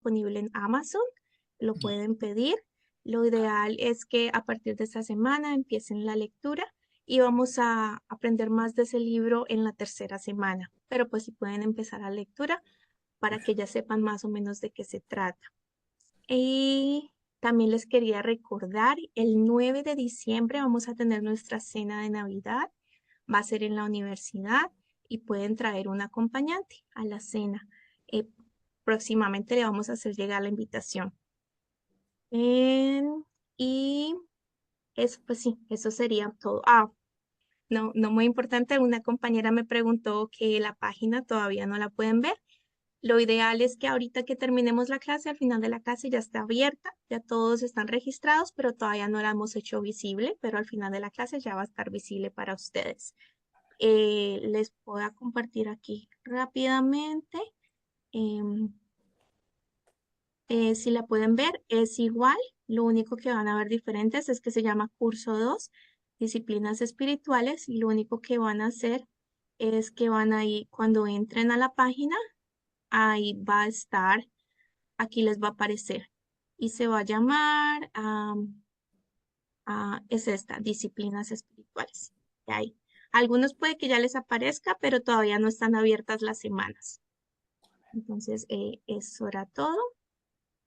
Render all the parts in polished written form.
disponible en Amazon, lo pueden pedir. Lo ideal es que a partir de esta semana empiecen la lectura y vamos a aprender más de ese libro en la tercera semana. Pero pues si pueden empezar la lectura para que ya sepan más o menos de qué se trata. Y también les quería recordar, el 9 de diciembre vamos a tener nuestra cena de Navidad. Va a ser en la universidad y pueden traer un acompañante a la cena. Eh, Próximamente le vamos a hacer llegar la invitación. Y eso, pues sí, eso sería todo. No, no muy importante, una compañera me preguntó que la página todavía no la pueden ver. Lo ideal es que ahorita que terminemos la clase, al final de la clase ya está abierta, ya todos están registrados, pero todavía no la hemos hecho visible, pero al final de la clase ya va a estar visible para ustedes. Les voy a compartir aquí rápidamente. em, si la pueden ver, es igual. Lo único que van a ver diferentes es que se llama curso 2, disciplinas espirituales, y lo único que van a hacer es que van a ir, cuando entren a la página, ahí va a estar, aquí les va a aparecer y se va a llamar, es esta, disciplinas espirituales. Y ahí. Algunos puede que ya les aparezca, pero todavía no están abiertas las semanas. Entonces, eso era todo.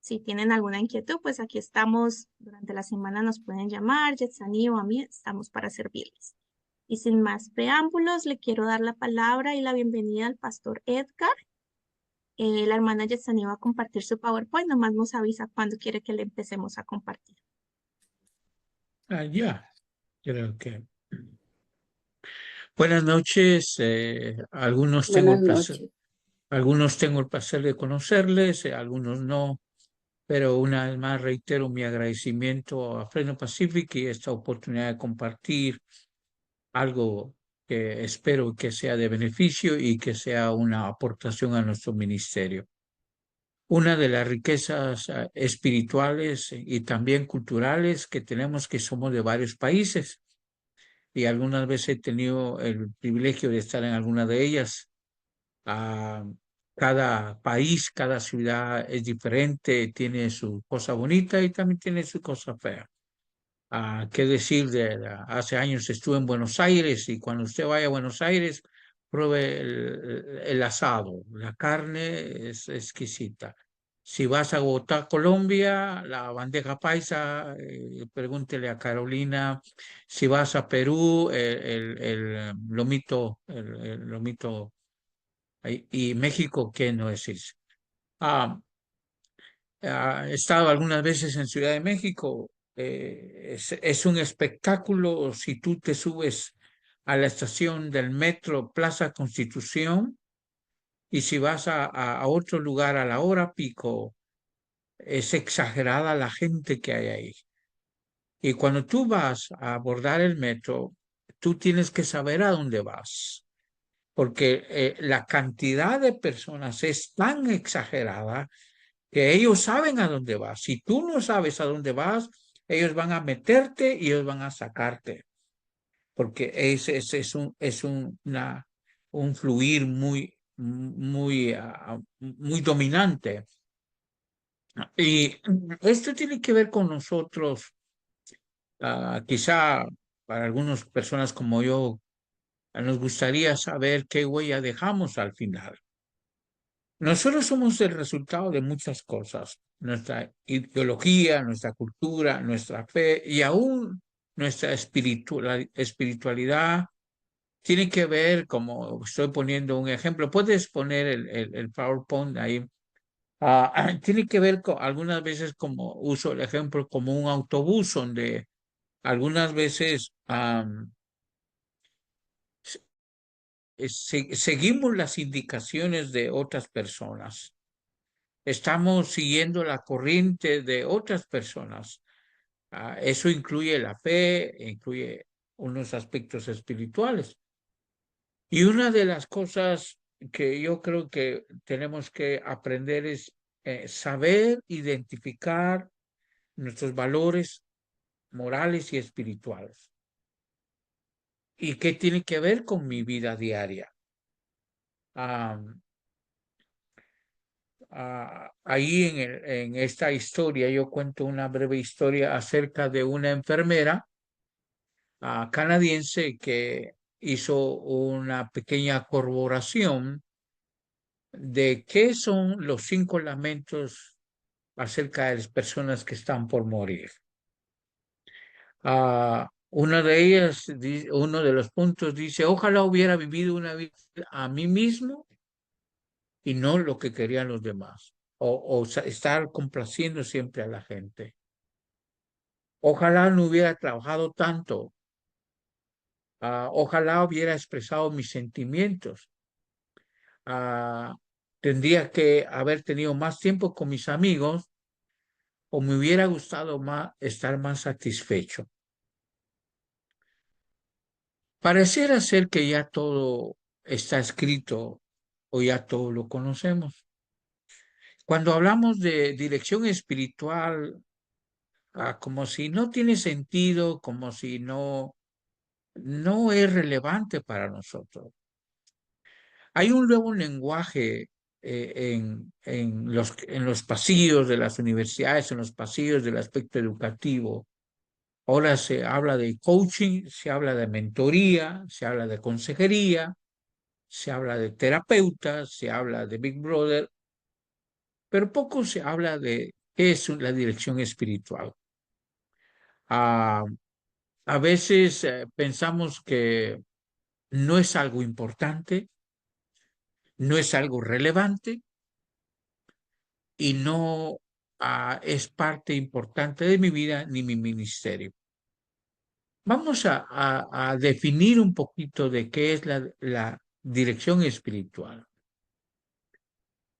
Si tienen alguna inquietud, pues aquí estamos. Durante la semana nos pueden llamar, Yetsani o a mí, estamos para servirles. Y sin más preámbulos, le quiero dar la palabra y la bienvenida al pastor Edgar. La hermana Yetsani va a compartir su PowerPoint, nomás nos avisa cuando quiere que le empecemos a compartir. Ya, creo que. Buenas noches. Buenas noches. Algunos tengo el placer de conocerles, algunos no, pero una vez más reitero mi agradecimiento a Freno Pacific y esta oportunidad de compartir algo que espero que sea de beneficio y que sea una aportación a nuestro ministerio. Una de las riquezas espirituales y también culturales que tenemos, que somos de varios países, y algunas veces he tenido el privilegio de estar en alguna de ellas. Ah, cada país, cada ciudad es diferente, tiene su cosa bonita y también tiene su cosa fea. Qué decir, hace años estuve en Buenos Aires, y cuando usted vaya a Buenos Aires, pruebe el asado, la carne es exquisita. Si vas a Bogotá, Colombia, la bandeja paisa, pregúntele a Carolina. Si vas a Perú, el lomito, el lomito, y México, ¿qué no decís? Ah, He estado algunas veces en Ciudad de México. Es un espectáculo si tú te subes a la estación del metro Plaza Constitución, y si vas a otro lugar a la hora pico, es exagerada la gente que hay ahí. Y cuando tú vas a abordar el metro, tú tienes que saber a dónde vas, porque la cantidad de personas es tan exagerada que ellos saben a dónde vas. Si tú no sabes a dónde vas, ellos van a meterte y ellos van a sacarte, porque un fluir muy dominante. Y esto tiene que ver con nosotros. Quizá para algunas personas como yo, nos gustaría saber qué huella dejamos al final. Nosotros somos el resultado de muchas cosas: nuestra ideología, nuestra cultura, nuestra fe y aún nuestra espiritualidad. Tiene que ver, como estoy poniendo un ejemplo, puedes poner el PowerPoint ahí. Tiene que ver con algunas veces, como uso el ejemplo, como un autobús donde algunas veces seguimos las indicaciones de otras personas. Estamos siguiendo la corriente de otras personas. Eso incluye la fe, incluye unos aspectos espirituales. Y una de las cosas que yo creo que tenemos que aprender es saber identificar nuestros valores morales y espirituales. ¿Y qué tiene que ver con mi vida diaria? ahí en esta historia yo cuento una breve historia acerca de una enfermera canadiense que hizo una pequeña corroboración de qué son los 5 lamentos acerca de las personas que están por morir. Una de ellas, uno de los puntos dice, ojalá hubiera vivido una vida a mí mismo y no lo que querían los demás, o estar complaciendo siempre a la gente. Ojalá no hubiera trabajado tanto, ojalá hubiera expresado mis sentimientos, tendría que haber tenido más tiempo con mis amigos o me hubiera gustado más estar más satisfecho. Pareciera ser que ya todo está escrito o ya todo lo conocemos. Cuando hablamos de dirección espiritual, como si no tiene sentido, como si no es relevante para nosotros. Hay un nuevo lenguaje en los pasillos de las universidades, en los pasillos del aspecto educativo. Ahora se habla de coaching, se habla de mentoría, se habla de consejería, se habla de terapeutas, se habla de Big Brother, pero poco se habla de qué es la dirección espiritual. A veces pensamos que no es algo importante, no es algo relevante y no es parte importante de mi vida ni mi ministerio. Vamos a definir un poquito de qué es la dirección espiritual.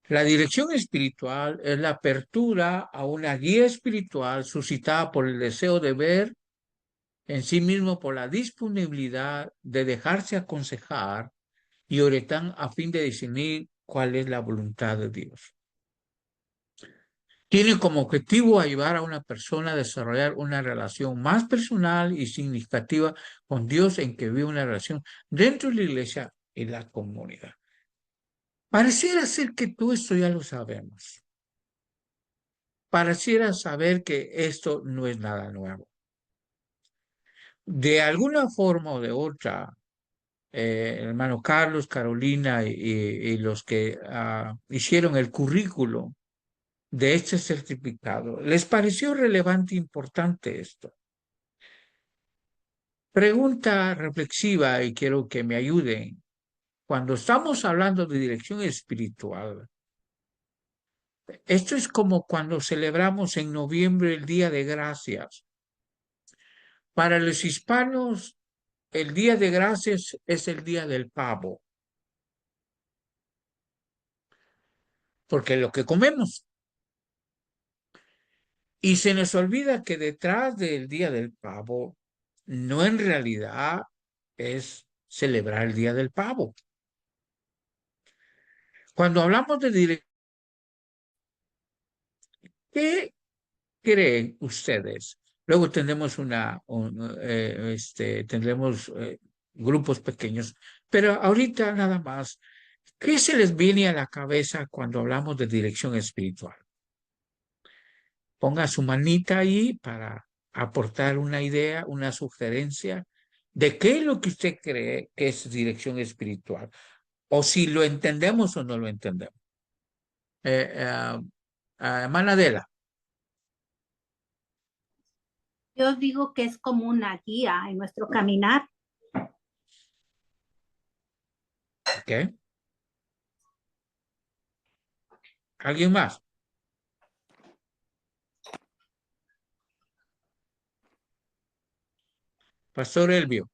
La dirección espiritual es la apertura a una guía espiritual suscitada por el deseo de ver en sí mismo, por la disponibilidad de dejarse aconsejar y orar a fin de discernir cuál es la voluntad de Dios. Tiene como objetivo ayudar a una persona a desarrollar una relación más personal y significativa con Dios, en que vive una relación dentro de la iglesia y la comunidad. Pareciera ser que todo esto ya lo sabemos. Pareciera saber que esto no es nada nuevo. De alguna forma o de otra, hermano Carlos, Carolina y los que hicieron el currículo de este certificado, ¿les pareció relevante e importante esto? Pregunta reflexiva, y quiero que me ayuden. Cuando estamos hablando de dirección espiritual, esto es como cuando celebramos en noviembre el Día de Gracias. Para los hispanos, el Día de Gracias es el Día del Pavo, porque es lo que comemos. Y se nos olvida que detrás del Día del Pavo, no en realidad es celebrar el Día del Pavo. Cuando hablamos de dirección, ¿qué creen ustedes? Luego tendremos tendremos grupos pequeños, pero ahorita nada más, ¿qué se les viene a la cabeza cuando hablamos de dirección espiritual? Ponga su manita ahí para aportar una idea, una sugerencia de qué es lo que usted cree que es dirección espiritual, o si lo entendemos o no lo entendemos. Manadela. Yo digo que es como una guía en nuestro caminar. ¿Ok? ¿Alguien más? Pastor Elvio.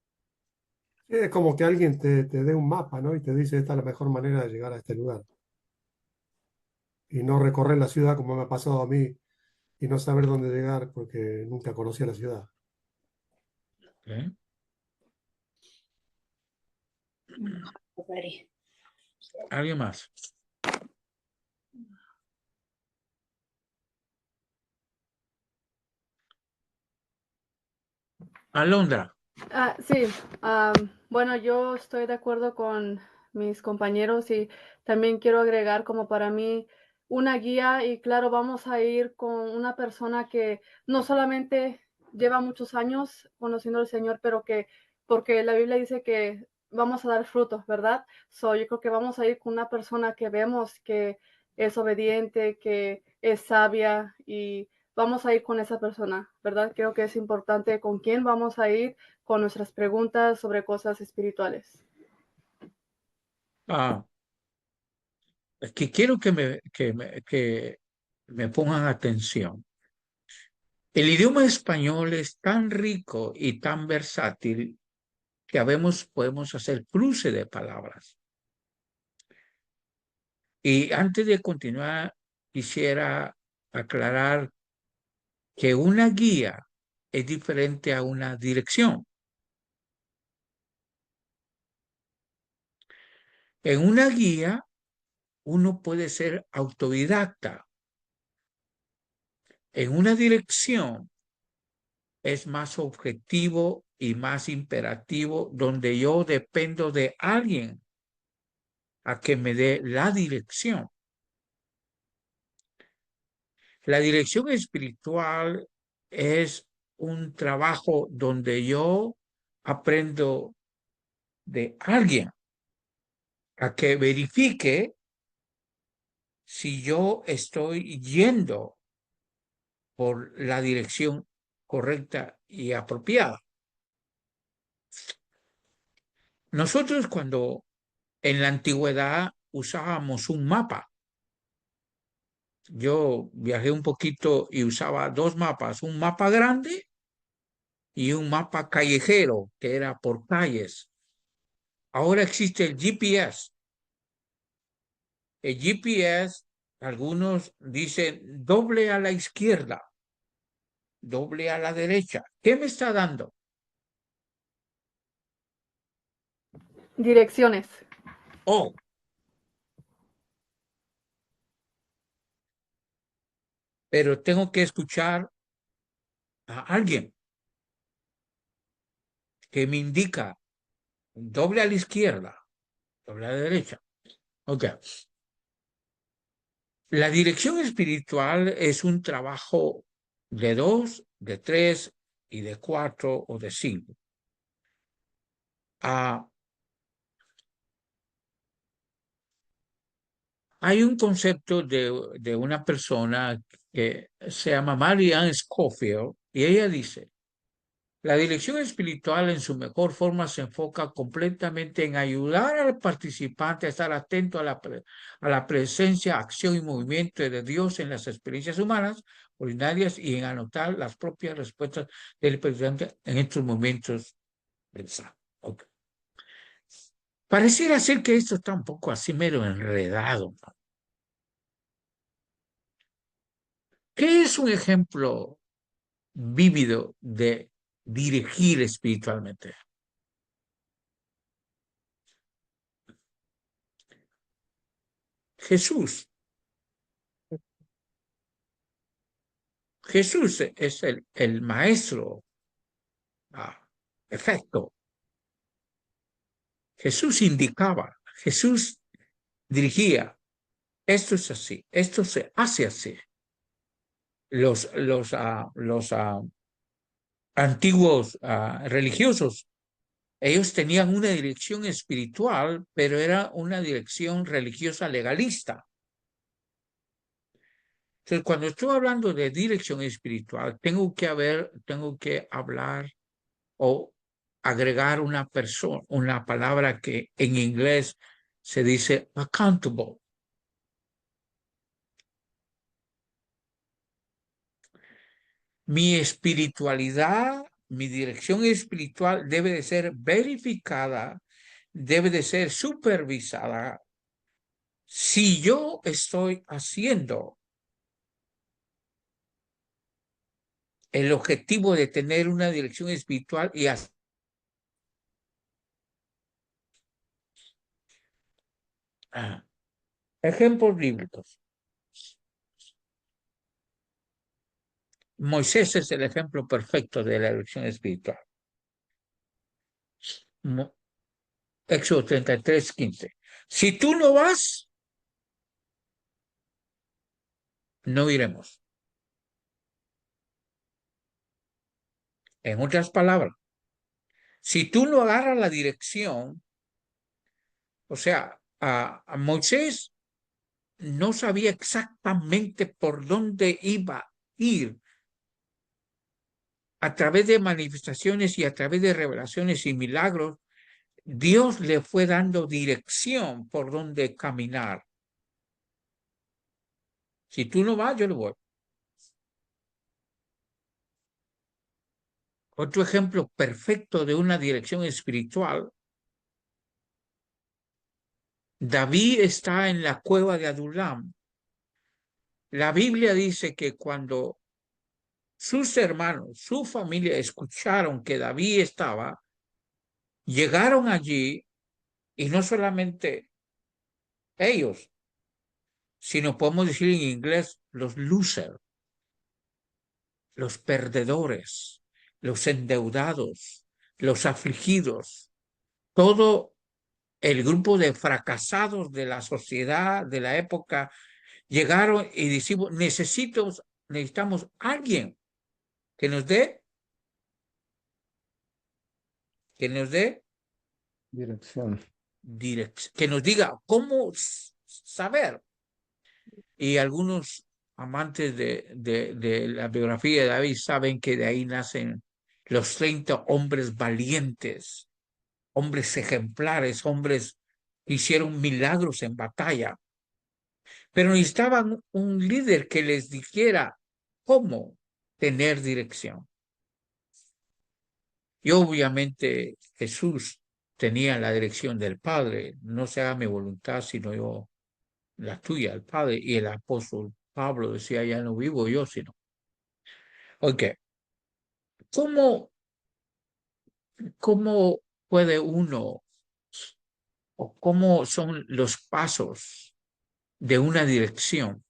Es como que alguien te dé un mapa, ¿no? Y te dice, esta es la mejor manera de llegar a este lugar. Y no recorrer la ciudad como me ha pasado a mí y no saber dónde llegar porque nunca conocía la ciudad. ¿Okay? ¿Alguien más? Alondra. Sí, bueno, yo estoy de acuerdo con mis compañeros y también quiero agregar como para mí una guía y claro, vamos a ir con una persona que no solamente lleva muchos años conociendo al Señor, pero que porque la Biblia dice que vamos a dar frutos, ¿verdad? Yo creo que vamos a ir con una persona que vemos que es obediente, que es sabia y vamos a ir con esa persona, ¿verdad? Creo que es importante con quién vamos a ir con nuestras preguntas sobre cosas espirituales. Es que quiero que me pongan atención. El idioma español es tan rico y tan versátil que podemos hacer cruce de palabras. Y antes de continuar, quisiera aclarar que una guía es diferente a una dirección. En una guía, uno puede ser autodidacta. En una dirección es más objetivo y más imperativo, donde yo dependo de alguien a que me dé la dirección. La dirección espiritual es un trabajo donde yo aprendo de alguien a que verifique si yo estoy yendo por la dirección correcta y apropiada. Nosotros cuando en la antigüedad usábamos un mapa. Yo viajé un poquito y usaba dos mapas, un mapa grande y un mapa callejero, que era por calles. Ahora existe el GPS. El GPS, algunos dicen doble a la izquierda, doble a la derecha. ¿Qué me está dando? Direcciones. Oh, pero tengo que escuchar a alguien que me indica doble a la izquierda, doble a la derecha. Ok. La dirección espiritual es un trabajo de 2, de 3 y de 4 o de 5. Hay un concepto de una persona que se llama Marianne Scofield y ella dice, la dirección espiritual en su mejor forma se enfoca completamente en ayudar al participante a estar atento a la presencia, acción y movimiento de Dios en las experiencias humanas ordinarias y en anotar las propias respuestas del participante en estos momentos pensados. Okay. Pareciera ser que esto está un poco así mero enredado, ¿no? ¿Qué es un ejemplo vívido de dirigir espiritualmente? Jesús. Jesús es el maestro perfecto. Jesús indicaba, Jesús dirigía. Esto es así, esto se hace así. Los antiguos religiosos, ellos tenían una dirección espiritual, pero era una dirección religiosa legalista. Entonces, cuando estoy hablando de dirección espiritual, tengo que hablar o agregar una palabra que en inglés se dice accountable. Mi espiritualidad, mi dirección espiritual debe de ser verificada, debe de ser supervisada si yo estoy haciendo el objetivo de tener una dirección espiritual y ejemplos bíblicos. Moisés es el ejemplo perfecto de la dirección espiritual. Éxodo 33:15. Si tú no vas, no iremos. En otras palabras, si tú no agarras la dirección, o sea, a Moisés no sabía exactamente por dónde iba a ir a través de manifestaciones y a través de revelaciones y milagros. Dios le fue dando dirección por dónde caminar. Si tú no vas, yo no voy. Otro ejemplo perfecto de una dirección espiritual. David está en la cueva de Adulam. La Biblia dice que cuando sus hermanos, su familia escucharon que David estaba, llegaron allí y no solamente ellos, sino podemos decir en inglés los losers, los perdedores, los endeudados, los afligidos, todo el grupo de fracasados de la sociedad de la época llegaron y decimos, necesitamos alguien que nos dé Dirección. que nos diga cómo saber. Y algunos amantes de la biografía de David saben que de ahí nacen los 30 hombres valientes, hombres ejemplares, hombres que hicieron milagros en batalla. Pero necesitaban un líder que les dijera cómo tener dirección. Y obviamente Jesús tenía la dirección del Padre. No se haga mi voluntad, sino yo la tuya, el Padre. Y el apóstol Pablo decía, ya no vivo yo, sino. Ok. ¿Cómo puede uno, o cómo son los pasos de una dirección?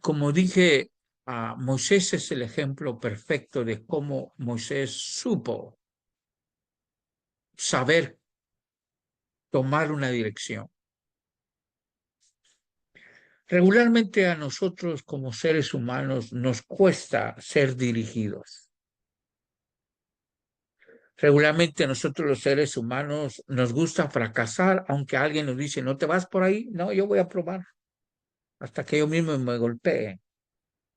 Como dije, Moisés es el ejemplo perfecto de cómo Moisés supo saber tomar una dirección. Regularmente a nosotros como seres humanos nos cuesta ser dirigidos. Regularmente a nosotros los seres humanos nos gusta fracasar, aunque alguien nos dice, no te vas por ahí, no, yo voy a probar, hasta que yo mismo me golpee.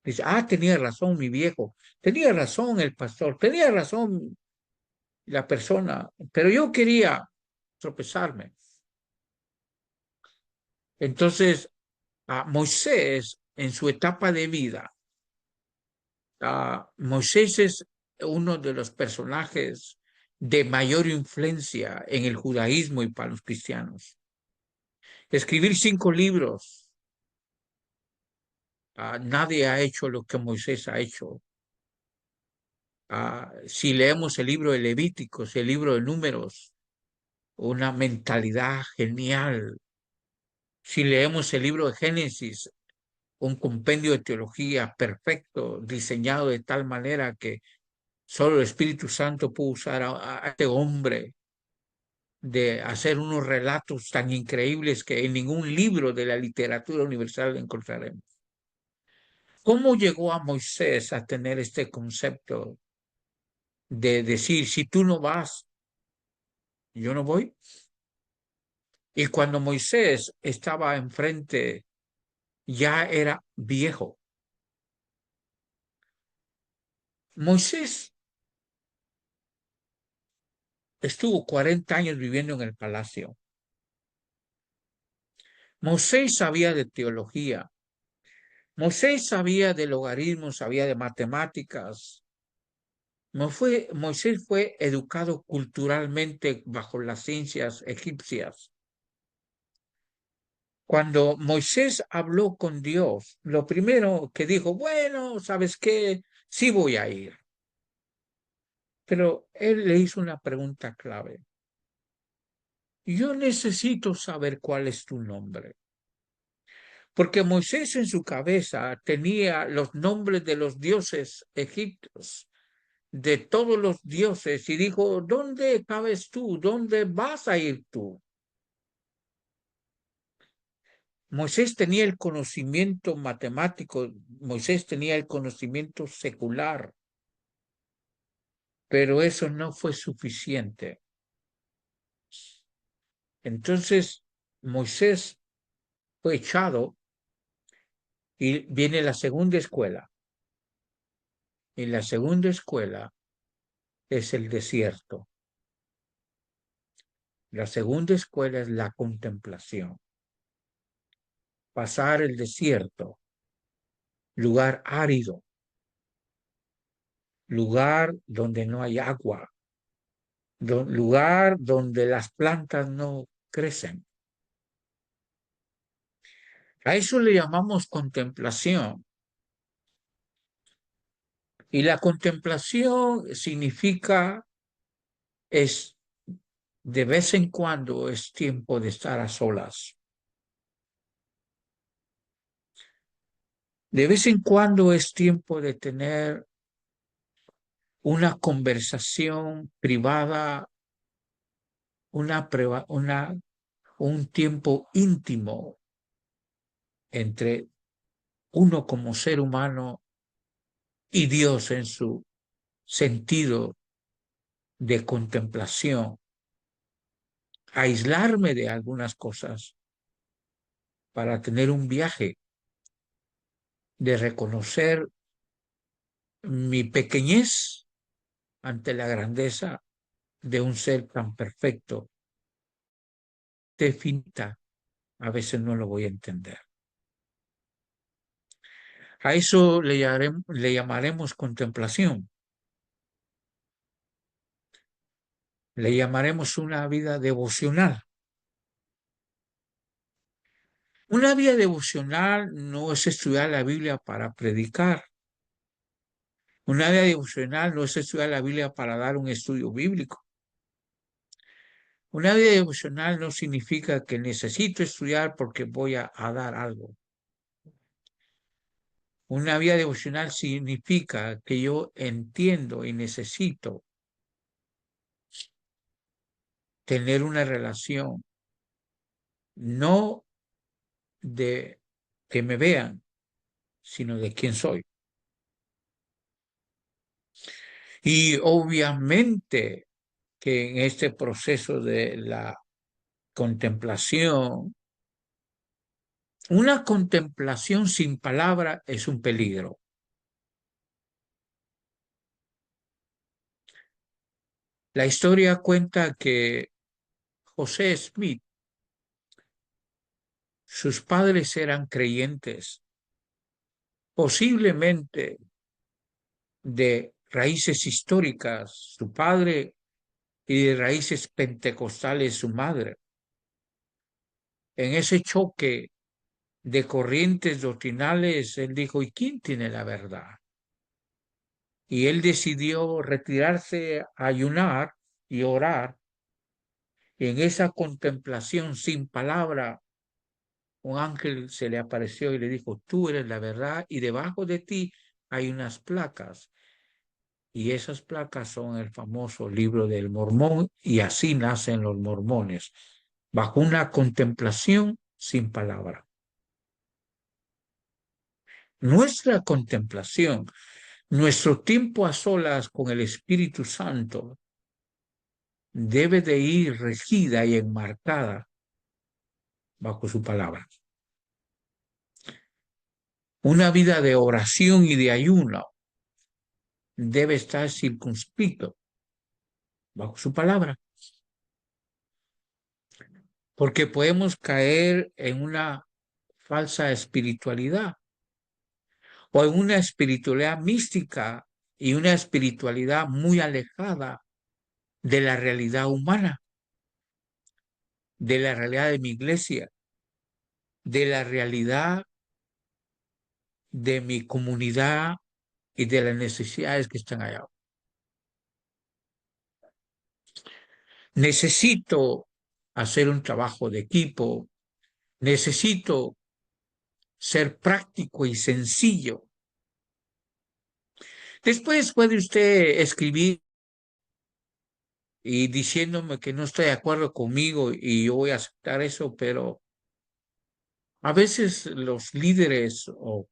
Dice, tenía razón mi viejo, tenía razón el pastor, tenía razón la persona, pero yo quería tropezarme. Entonces, Moisés, en su etapa de vida, Moisés es uno de los personajes de mayor influencia en el judaísmo y para los cristianos. Escribir 5 libros, nadie ha hecho lo que Moisés ha hecho. Si leemos el libro de Levíticos, el libro de Números, una mentalidad genial. Si leemos el libro de Génesis, un compendio de teología perfecto, diseñado de tal manera que solo el Espíritu Santo pudo usar a este hombre de hacer unos relatos tan increíbles que en ningún libro de la literatura universal encontraremos. ¿Cómo llegó a Moisés a tener este concepto de decir, si tú no vas, yo no voy? Y cuando Moisés estaba enfrente, ya era viejo. Moisés estuvo 40 años viviendo en el palacio. Moisés sabía de teología. Moisés sabía de logaritmos, sabía de matemáticas. Moisés fue educado culturalmente bajo las ciencias egipcias. Cuando Moisés habló con Dios, lo primero que dijo, bueno, ¿sabes qué? Sí voy a ir. Pero él le hizo una pregunta clave. Yo necesito saber cuál es tu nombre. Porque Moisés en su cabeza tenía los nombres de los dioses egipcios, de todos los dioses, y dijo, ¿dónde cabes tú? ¿Dónde vas a ir tú? Moisés tenía el conocimiento matemático, Moisés tenía el conocimiento secular, pero eso no fue suficiente. Entonces, Moisés fue echado y viene la segunda escuela. Y la segunda escuela es el desierto. La segunda escuela es la contemplación. Pasar el desierto, lugar árido, lugar donde no hay agua, lugar donde las plantas no crecen. A eso le llamamos contemplación. Y la contemplación significa, es de vez en cuando es tiempo de estar a solas. De vez en cuando es tiempo de tener una conversación privada, un tiempo íntimo entre uno como ser humano y Dios en su sentido de contemplación. Aislarme de algunas cosas para tener un viaje de reconocer mi pequeñez ante la grandeza de un ser tan perfecto. Definita, a veces no lo voy a entender. A eso le llamaremos contemplación. Le llamaremos una vida devocional. Una vida devocional no es estudiar la Biblia para predicar. Una vida devocional no es estudiar la Biblia para dar un estudio bíblico. Una vida devocional no significa que necesito estudiar porque voy a dar algo. Una vida devocional significa que yo entiendo y necesito tener una relación, no de que me vean, sino de quién soy. Y obviamente que en este proceso de la contemplación, una contemplación sin palabra es un peligro. La historia cuenta que José Smith, sus padres eran creyentes, posiblemente de raíces históricas, su padre, y de raíces pentecostales, su madre. En ese choque de corrientes doctrinales, él dijo, ¿y quién tiene la verdad? Y él decidió retirarse a ayunar y orar. Y en esa contemplación sin palabra, un ángel se le apareció y le dijo, tú eres la verdad y debajo de ti hay unas placas. Y esas placas son el famoso libro del Mormón y así nacen los mormones, bajo una contemplación sin palabra. Nuestra contemplación, nuestro tiempo a solas con el Espíritu Santo debe de ir regida y enmarcada bajo su palabra. Una vida de oración y de ayuno debe estar circunscrito bajo su palabra. Porque podemos caer en una falsa espiritualidad o en una espiritualidad mística y una espiritualidad muy alejada de la realidad humana, de la realidad de mi iglesia, de la realidad de mi comunidad y de las necesidades que están allá. Necesito hacer un trabajo de equipo, necesito ser práctico y sencillo. Después puede usted escribir y diciéndome que no está de acuerdo conmigo y yo voy a aceptar eso, pero A veces los líderes o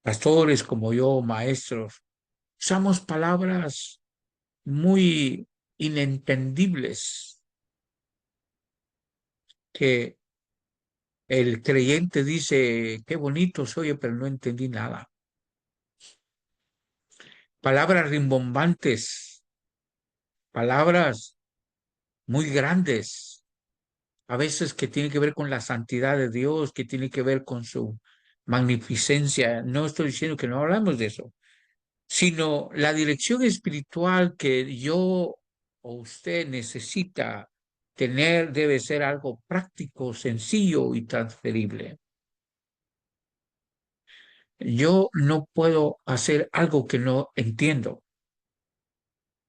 pastores como yo, maestros, usamos palabras muy inentendibles que el creyente dice, qué bonito se oye, pero no entendí nada. Palabras rimbombantes, palabras muy grandes, a veces que tiene que ver con la santidad de Dios, que tiene que ver con su magnificencia. No estoy diciendo que no hablamos de eso, sino la dirección espiritual que yo o usted necesita tener debe ser algo práctico, sencillo y transferible. Yo no puedo hacer algo que no entiendo.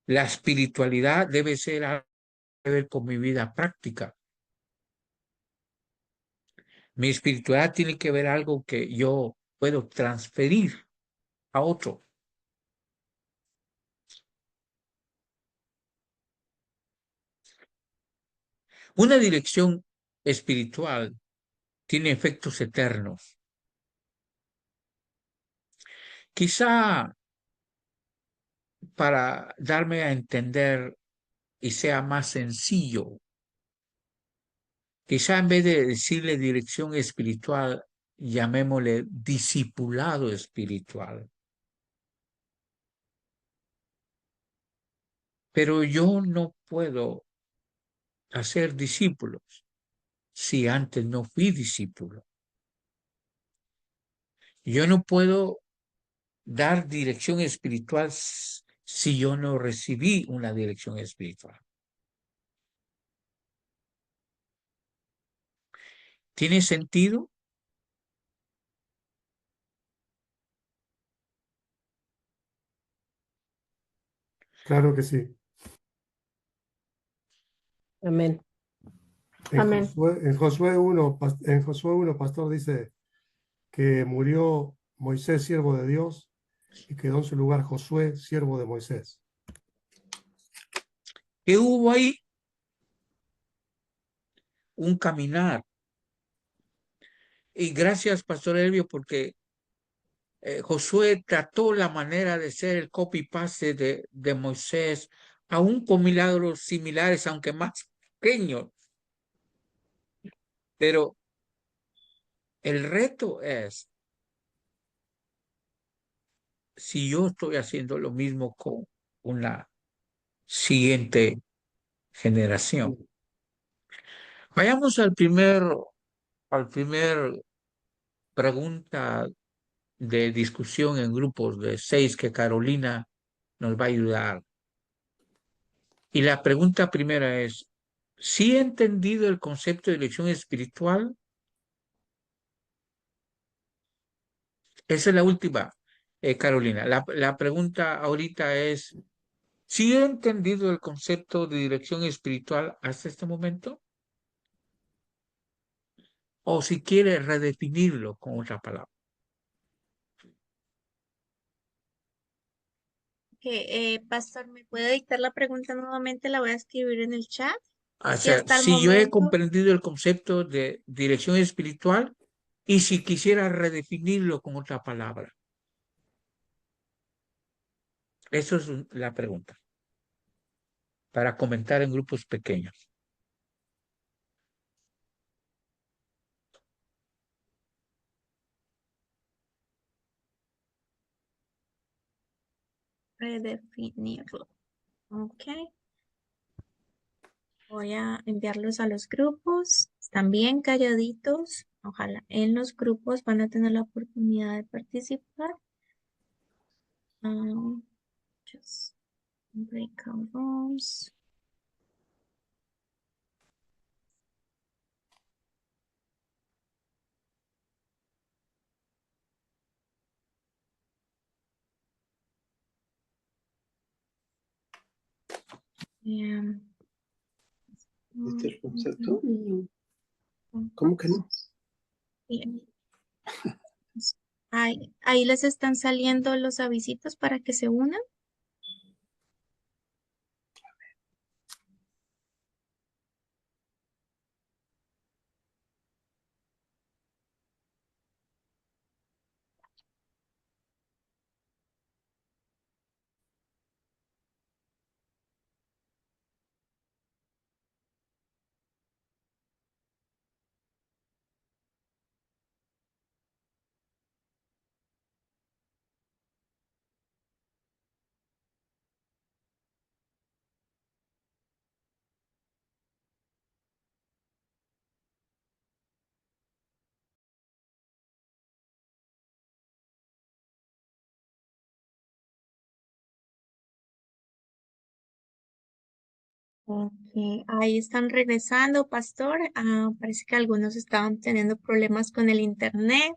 La espiritualidad debe ser algo que ver con mi vida práctica. Mi espiritualidad tiene que ver algo que yo puedo transferir a otro. Una dirección espiritual tiene efectos eternos. Quizá para darme a entender y sea más sencillo, quizá en vez de decirle dirección espiritual, llamémosle discipulado espiritual. Pero yo no puedo hacer discípulos si antes no fui discípulo. Yo no puedo dar dirección espiritual si yo no recibí una dirección espiritual. ¿Tiene sentido? Claro que sí. Amén. Amén. En Josué 1, pastor dice que murió Moisés, siervo de Dios, y quedó en su lugar Josué, siervo de Moisés. ¿Qué hubo ahí? Un caminar. Y gracias, Pastor Elvio, porque Josué trató la manera de ser el copy-paste de Moisés, aún con milagros similares, aunque más pequeños. Pero el reto es si yo estoy haciendo lo mismo con una siguiente generación. Vayamos al primer pregunta de discusión en grupos de 6 que Carolina nos va a ayudar. Y la pregunta primera es, ¿sí he entendido el concepto de dirección espiritual? Esa es la última, Carolina. La pregunta ahorita es, ¿sí he entendido el concepto de dirección espiritual hasta este momento? O si quiere redefinirlo con otra palabra. Pastor, ¿me puede dictar la pregunta nuevamente? La voy a escribir en el chat. O Si sea, hasta el si yo he momento, comprendido el concepto de dirección espiritual y si quisiera redefinirlo con otra palabra. Eso es la pregunta. Para comentar en grupos pequeños. redefinirlo. Ok. Voy a enviarlos a los grupos. Están bien calladitos. Ojalá en los grupos van a tener la oportunidad de participar. Just breakout rooms. ¿Este es el concepto? ¿Cómo que no? Bien. Ahí les están saliendo los avisitos para que se unan. Ok, ahí están regresando, pastor. Parece que algunos estaban teniendo problemas con el internet.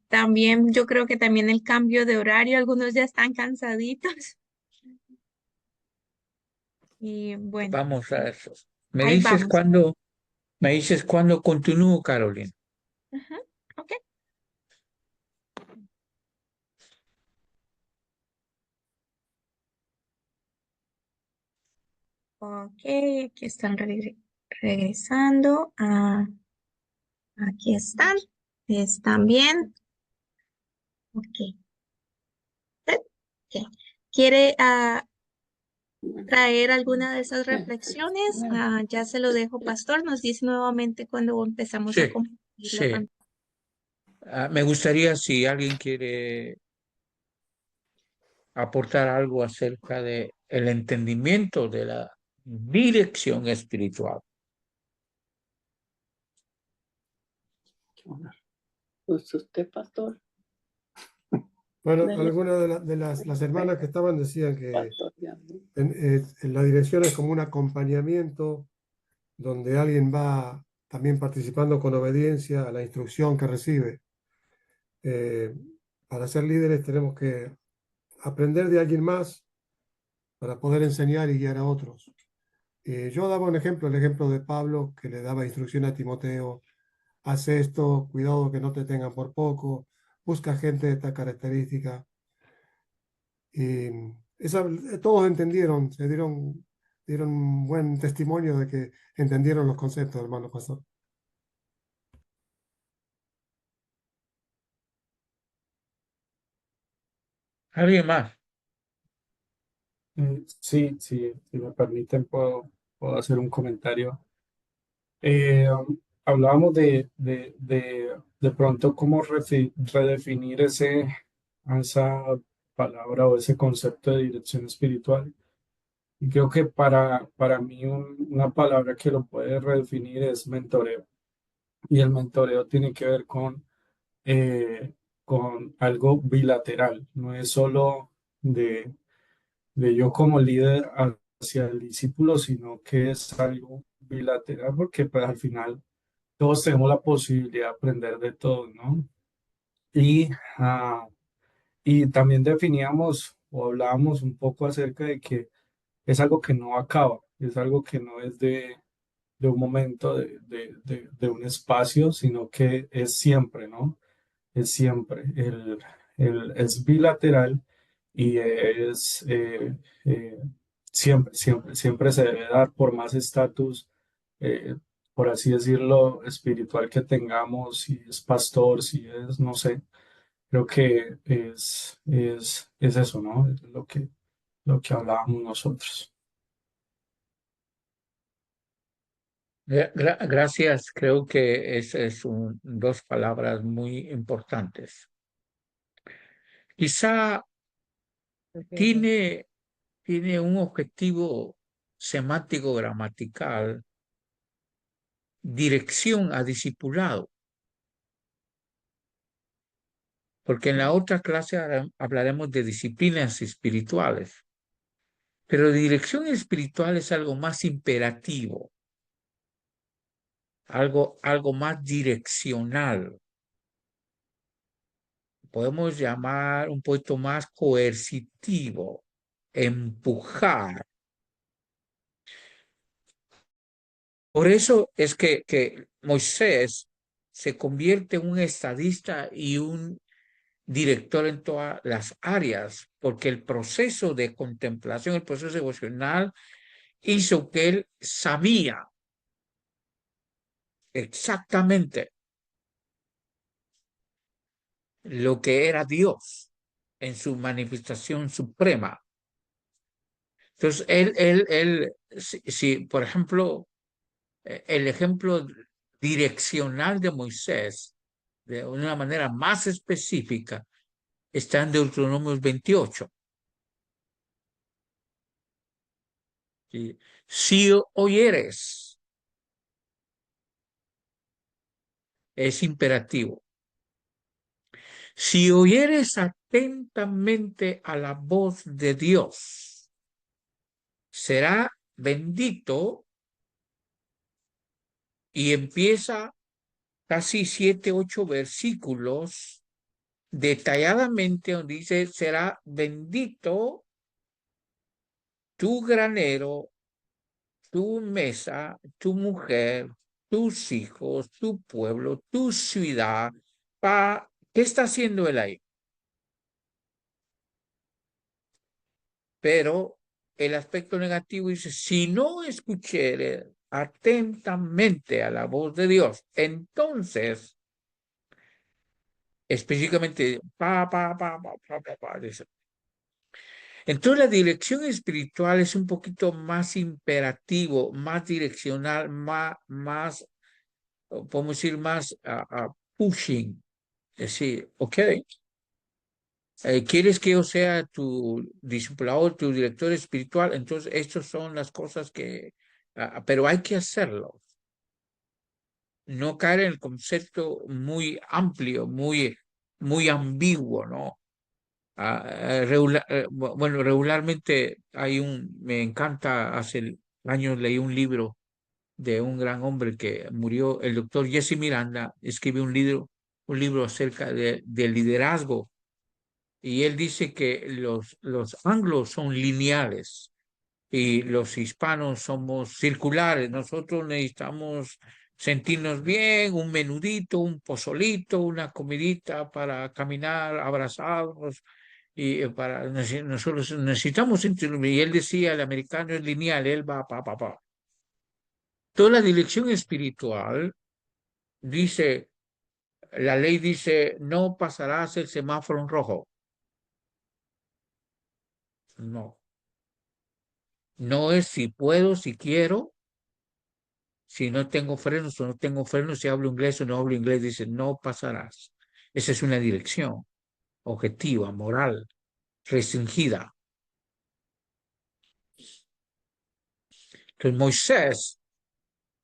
También yo creo que también el cambio de horario, algunos ya están cansaditos. Y bueno, Vamos a eso. ahí vamos. Me dices cuándo continúo, Carolina. Ujú, ok. Ok, aquí están regresando. Aquí están. ¿Están bien? Ok. Ok. ¿Quiere traer alguna de esas reflexiones? Ya se lo dejo, pastor. Nos dice nuevamente cuando empezamos a Sí, compartir la sí. pantalla. Me gustaría si alguien quiere aportar algo acerca de el entendimiento de la dirección espiritual. Pues usted, pastor, Bueno, Dele. algunas de las hermanas que estaban decían que pastor, ya, ¿no? en la dirección es como un acompañamiento donde alguien va también participando con obediencia a la instrucción que recibe. Eh, para ser líderes tenemos que aprender de alguien más para poder enseñar y guiar a otros. Yo daba un ejemplo, el ejemplo de Pablo, que le daba instrucción a Timoteo: haz esto, cuidado que no te tengan por poco, busca gente de esta característica. Y todos entendieron, dieron un buen testimonio de que entendieron los conceptos, hermano pastor. ¿Alguien más? Sí, sí, si me permiten, puedo hacer un comentario. Hablábamos de pronto cómo redefinir esa palabra o ese concepto de dirección espiritual. Y creo que para mí una palabra que lo puede redefinir es mentoreo. Y el mentoreo tiene que ver eh, con algo bilateral, no es solo de yo como líder hacia el discípulo, sino que es algo bilateral, porque pues, al final todos tenemos la posibilidad de aprender de todo, ¿no? Y, ah, y también definíamos o hablábamos un poco acerca de que es algo que no acaba, es algo que no es de un momento, de un espacio, sino que es siempre, ¿no? Es siempre. Es bilateral y eh, siempre se debe dar por más estatus, eh, por así decirlo, espiritual que tengamos, si es pastor, si es, no sé, creo que es eso, ¿no? Es lo que hablábamos nosotros. Gracias. Creo que esas son dos palabras muy importantes. Quizá tiene, tiene un objetivo semántico gramatical, dirección a discipulado, porque en la otra clase hablaremos de disciplinas espirituales, pero dirección espiritual es algo más imperativo, algo más direccional. Podemos llamar un poquito más coercitivo, empujar. Por eso es que Moisés se convierte en un estadista y un director en todas las áreas, porque el proceso de contemplación, el proceso devocional, hizo que él sabía exactamente lo que era Dios en su manifestación suprema. Entonces, si, por ejemplo, el ejemplo direccional de Moisés, de una manera más específica, está en Deuteronomio 28. ¿Sí? Si oyeres, es imperativo. Si oyeres atentamente a la voz de Dios, será bendito, y empieza casi 7, 8 versículos detalladamente donde dice, será bendito tu granero, tu mesa, tu mujer, tus hijos, tu pueblo, tu ciudad. ¿Qué está haciendo él ahí? Pero el aspecto negativo dice, si no escuchere atentamente a la voz de Dios, entonces, específicamente, dice. Entonces la dirección espiritual es un poquito más imperativo, más direccional, más podemos decir, más pushing. Es decir, ok, ¿quieres que yo sea tu discipulador, tu director espiritual? Entonces, estas son las cosas que, pero hay que hacerlo. No caer en el concepto muy amplio, muy ambiguo, ¿no? Bueno, regularmente me encanta, hace años leí un libro de un gran hombre que murió, el doctor Jesse Miranda, escribe un libro acerca de liderazgo, y él dice que los anglos son lineales y los hispanos somos circulares. Nosotros necesitamos sentirnos bien, un menudito, un pozolito, una comidita para caminar abrazados. Y nosotros necesitamos sentirnos bien. Y él decía, el americano es lineal, él va, pa. Toda la dirección espiritual dice, la ley dice, no pasarás el semáforo en rojo. No, no es si puedo, si quiero, si no tengo frenos o no tengo frenos, si hablo inglés o no hablo inglés, dice, no pasarás. Esa es una dirección objetiva, moral, restringida. Entonces Moisés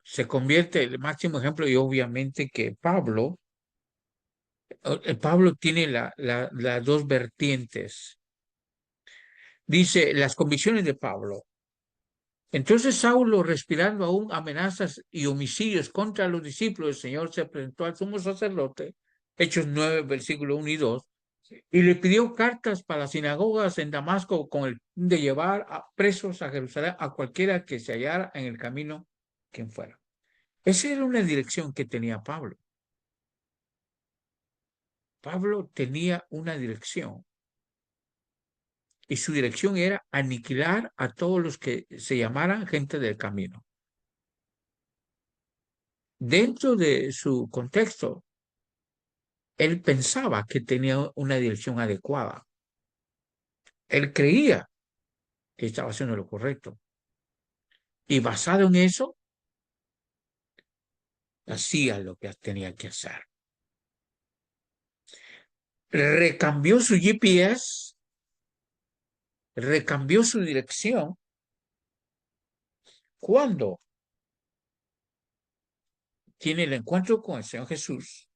se convierte en el máximo ejemplo, y obviamente que Pablo tiene las dos vertientes. Dice, las convicciones de Pablo. Entonces Saulo, respirando aún amenazas y homicidios contra los discípulos del Señor, se presentó al sumo sacerdote, Hechos 9, versículo 1 y 2, y le pidió cartas para las sinagogas en Damasco con el fin de llevar a presos a Jerusalén a cualquiera que se hallara en el camino, quien fuera. Esa era una dirección que tenía Pablo. Pablo tenía una dirección, y su dirección era aniquilar a todos los que se llamaran gente del camino. Dentro de su contexto, él pensaba que tenía una dirección adecuada. Él creía que estaba haciendo lo correcto. Y basado en eso, hacía lo que tenía que hacer. Recambió su GPS, recambió su dirección cuando tiene el encuentro con el Señor Jesús.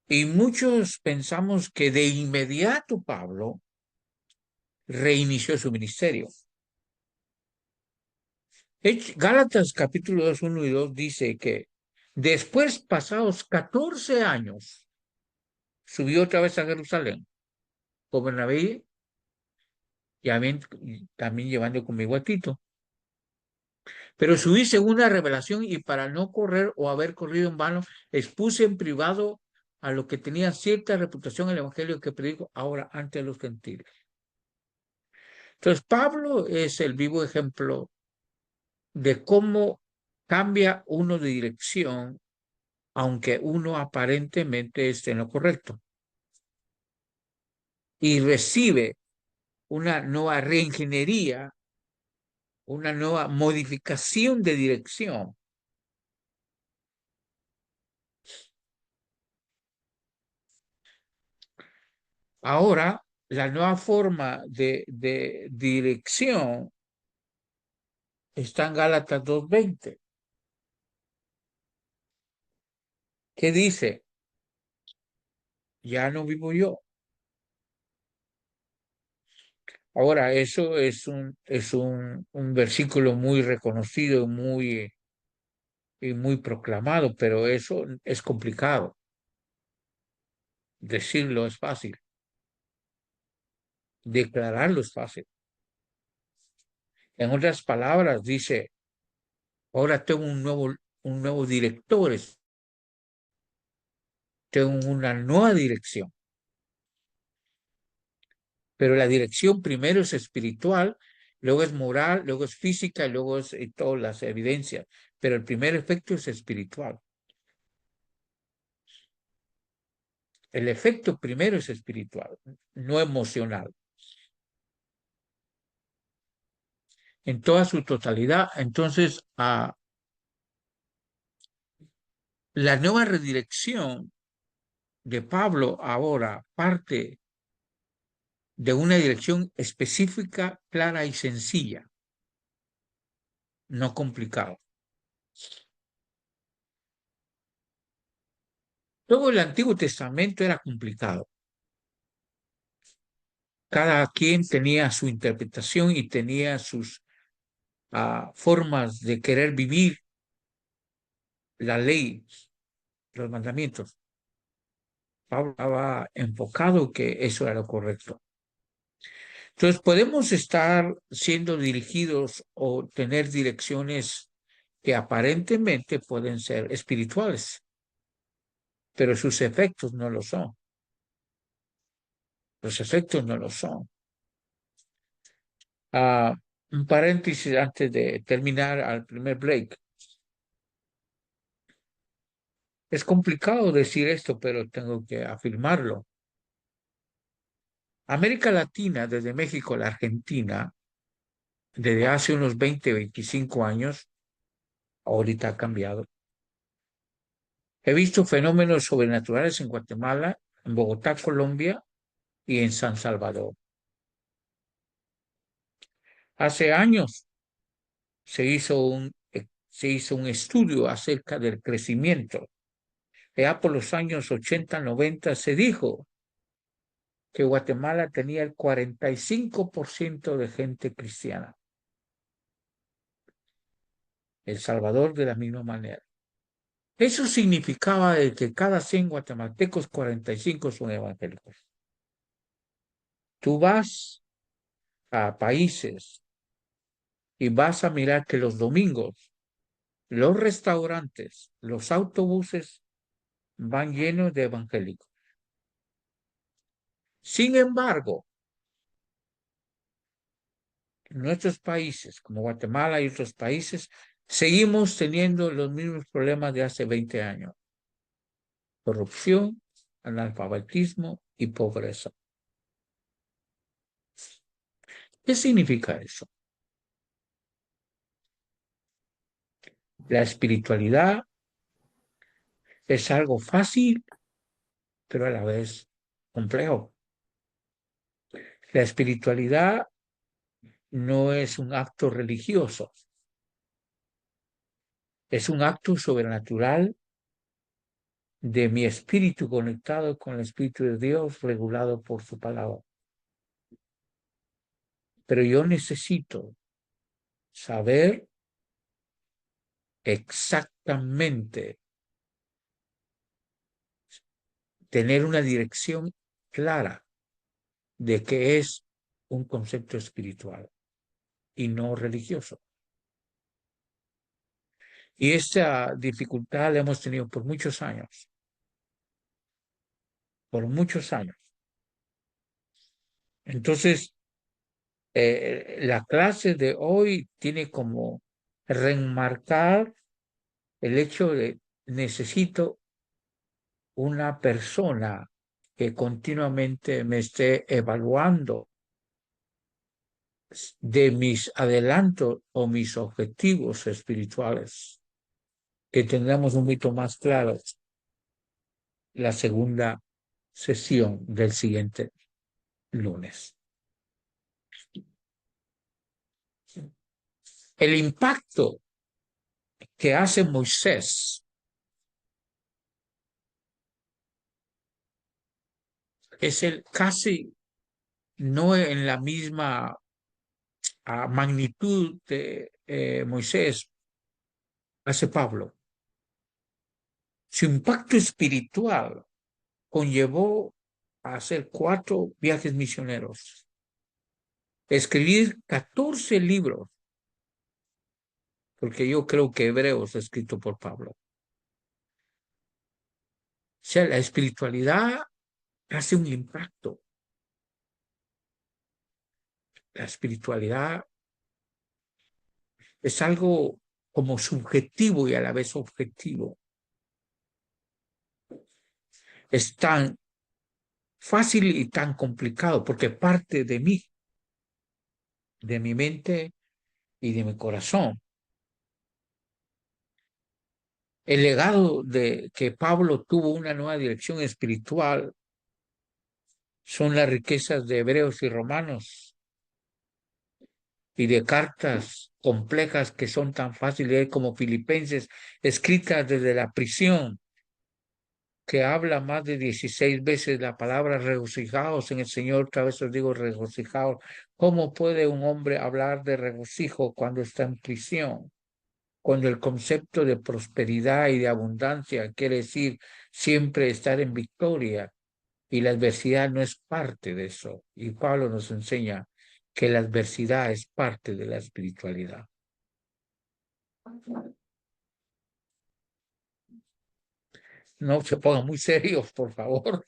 Y muchos pensamos que de inmediato Pablo reinició su ministerio. Gálatas capítulo 2, 1 y 2 dice que después, pasados 14 años, subió otra vez a Jerusalén con Bernabé, y también llevando conmigo a Tito. Pero subí según la revelación, y para no correr o haber corrido en vano, expuse en privado a lo que tenía cierta reputación el evangelio que predico ahora ante los gentiles. Entonces, Pablo es el vivo ejemplo de cómo cambia uno de dirección, aunque uno aparentemente esté en lo correcto, y recibe una nueva reingeniería, una nueva modificación de dirección. Ahora, la nueva forma de dirección está en Gálatas 2:20, que dice, ya no vivo yo, Ahora, eso es un versículo muy reconocido y muy proclamado, pero eso es complicado. Decirlo es fácil, declararlo es fácil. En otras palabras, dice, ahora tengo un nuevo director, tengo una nueva dirección. Pero la dirección primero es espiritual, luego es moral, luego es física, y luego es todas las evidencias. Pero el primer efecto es espiritual. El efecto primero es espiritual, no emocional. En toda su totalidad. Entonces, la nueva redirección de Pablo ahora parte de una dirección específica, clara y sencilla, no complicada. Todo el Antiguo Testamento era complicado. Cada quien tenía su interpretación y tenía sus formas de querer vivir la ley, los mandamientos. Pablo estaba enfocado que eso era lo correcto. Entonces podemos estar siendo dirigidos o tener direcciones que aparentemente pueden ser espirituales, pero sus efectos no lo son. Los efectos no lo son. Un paréntesis antes de terminar al primer break. Es complicado decir esto, pero tengo que afirmarlo. América Latina, desde México a la Argentina, desde hace unos 20, 25 años, ahorita ha cambiado. He visto fenómenos sobrenaturales en Guatemala, en Bogotá, Colombia y en San Salvador. Hace años se hizo un estudio acerca del crecimiento. Ya por los años 80, 90 se dijo que Guatemala tenía el 45% de gente cristiana. El Salvador de la misma manera. Eso significaba de que cada 100 guatemaltecos, 45 son evangélicos. Tú vas a países y vas a mirar que los domingos los restaurantes, los autobuses van llenos de evangélicos. Sin embargo, en nuestros países, como Guatemala y otros países, seguimos teniendo los mismos problemas de hace 20 años. Corrupción, analfabetismo y pobreza. ¿Qué significa eso? La espiritualidad es algo fácil, pero a la vez complejo. La espiritualidad no es un acto religioso, es un acto sobrenatural de mi espíritu conectado con el Espíritu de Dios, regulado por su palabra. Pero yo necesito saber exactamente, tener una dirección clara de que es un concepto espiritual y no religioso. Y esta dificultad la hemos tenido por muchos años. Por muchos años. Entonces, la clase de hoy tiene como remarcar el hecho de necesito una persona que continuamente me esté evaluando de mis adelantos o mis objetivos espirituales, que tengamos un poquito más claro la segunda sesión del siguiente lunes. El impacto que hace Moisés es el casi no en la misma magnitud de Moisés, hace Pablo. Su impacto espiritual conllevó a hacer 4 viajes misioneros, escribir 14 libros, porque yo creo que Hebreos es escrito por Pablo. O sea, la espiritualidad hace un impacto. La espiritualidad es algo como subjetivo y a la vez objetivo. Es tan fácil y tan complicado porque parte de mí, de mi mente y de mi corazón. El legado de que Pablo tuvo una nueva dirección espiritual son las riquezas de Hebreos y Romanos y de cartas complejas que son tan fáciles de leer como Filipenses, escritas desde la prisión, que habla más de 16 veces la palabra regocijaos en el Señor. Otra vez os digo regocijaos. ¿Cómo puede un hombre hablar de regocijo cuando está en prisión? Cuando el concepto de prosperidad y de abundancia quiere decir siempre estar en victoria, y la adversidad no es parte de eso. Y Pablo nos enseña que la adversidad es parte de la espiritualidad. No se pongan muy serios, por favor.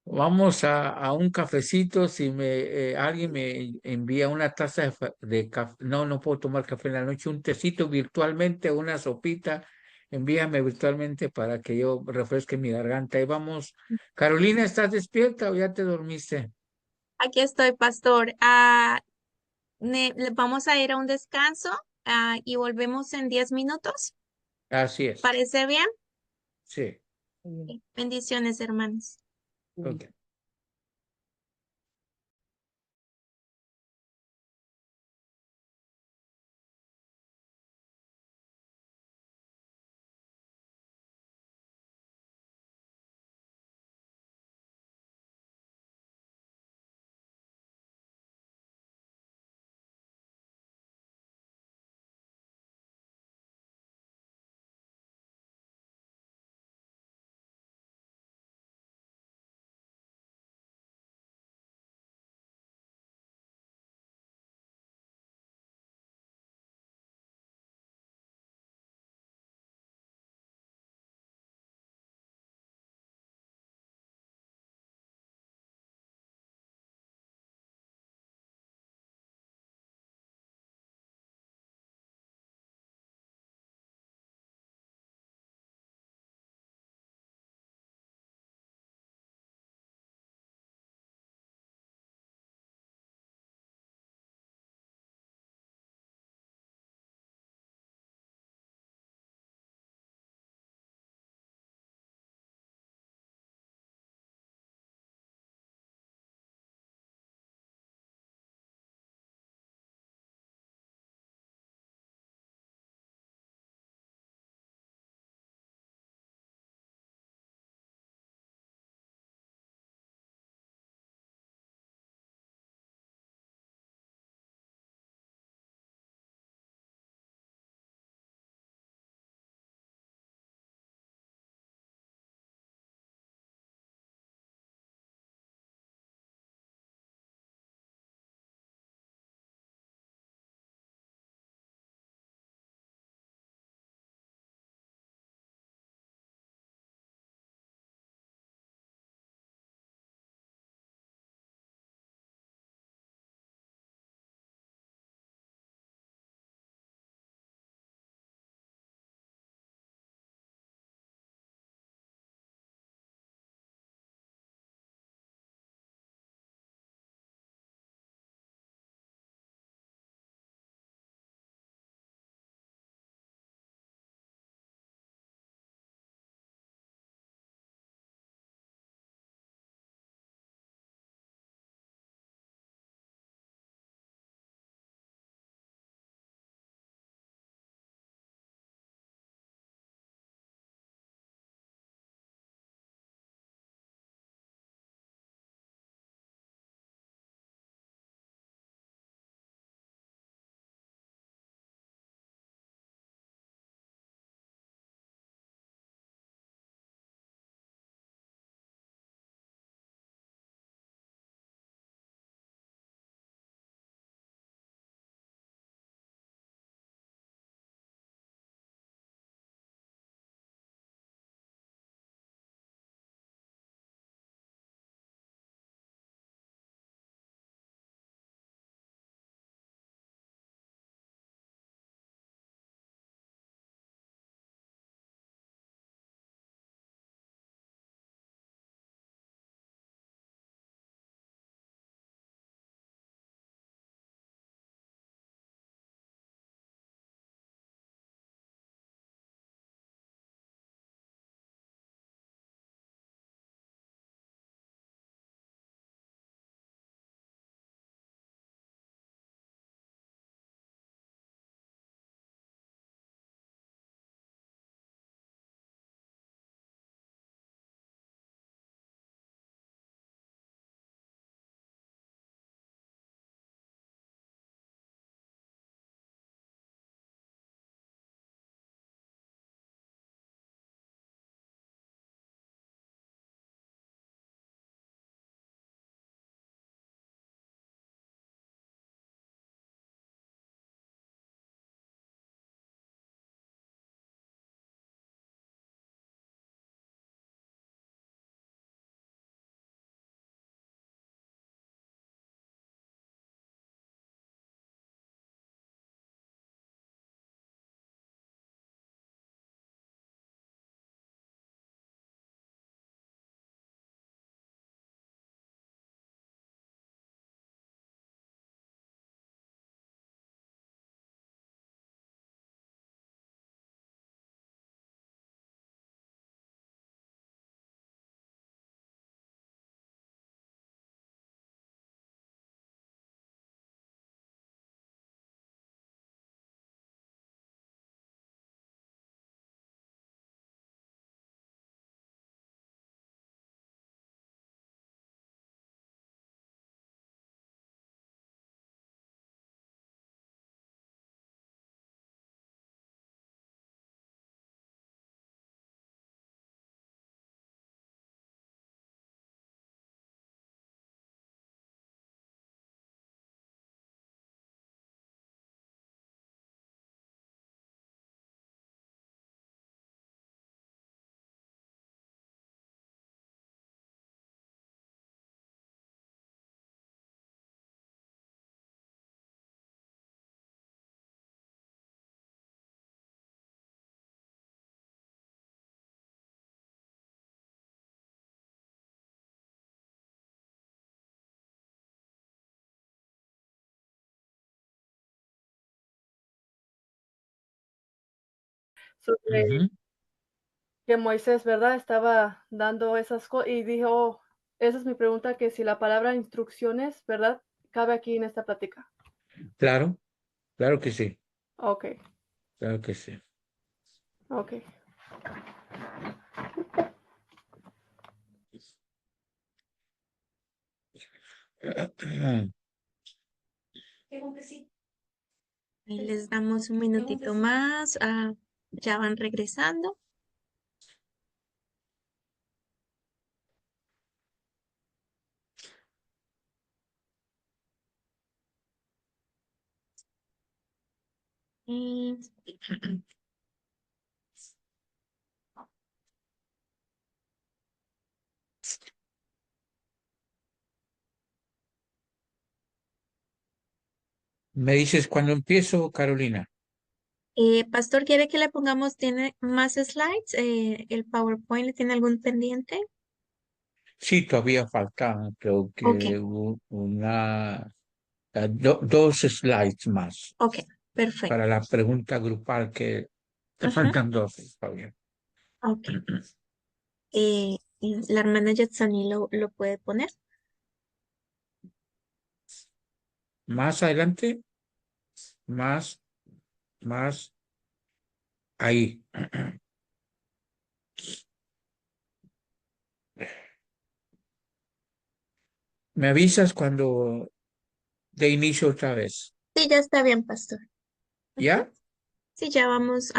Vamos a un cafecito. Si alguien me envía una taza de café, no puedo tomar café en la noche, un tecito virtualmente, una sopita, envíame virtualmente para que yo refresque mi garganta. Y vamos, Carolina, ¿estás despierta o ya te dormiste? Aquí estoy, pastor. Vamos a ir a un descanso, y volvemos en 10 minutos. Así es, ¿Parece bien? sí. Ok. Bendiciones, hermanos. Ok. sobre Ujú. que Moisés, ¿verdad? Estaba dando esas cosas y dijo, esa es mi pregunta, que si la palabra instrucciones, ¿verdad? Cabe aquí en esta plática. Claro, claro que sí, Ok, claro que sí. ok. Ahí les damos un minutito más. Ya van regresando. Y ¿Me dices cuándo empiezo, Carolina? Pastor, ¿quiere que le pongamos, tiene más slides? ¿El PowerPoint le tiene algún pendiente? Sí, todavía faltan, creo Ok, que dos slides más ok, perfecto. para la pregunta grupal que te Ajá, faltan dos, está bien. ok. La hermana Yatsani lo puede poner. Más adelante, más, más, ahí. Me avisas cuando de inicio otra vez, Sí, ya está bien, Pastor. Ajá. ¿ya? Sí, ya vamos,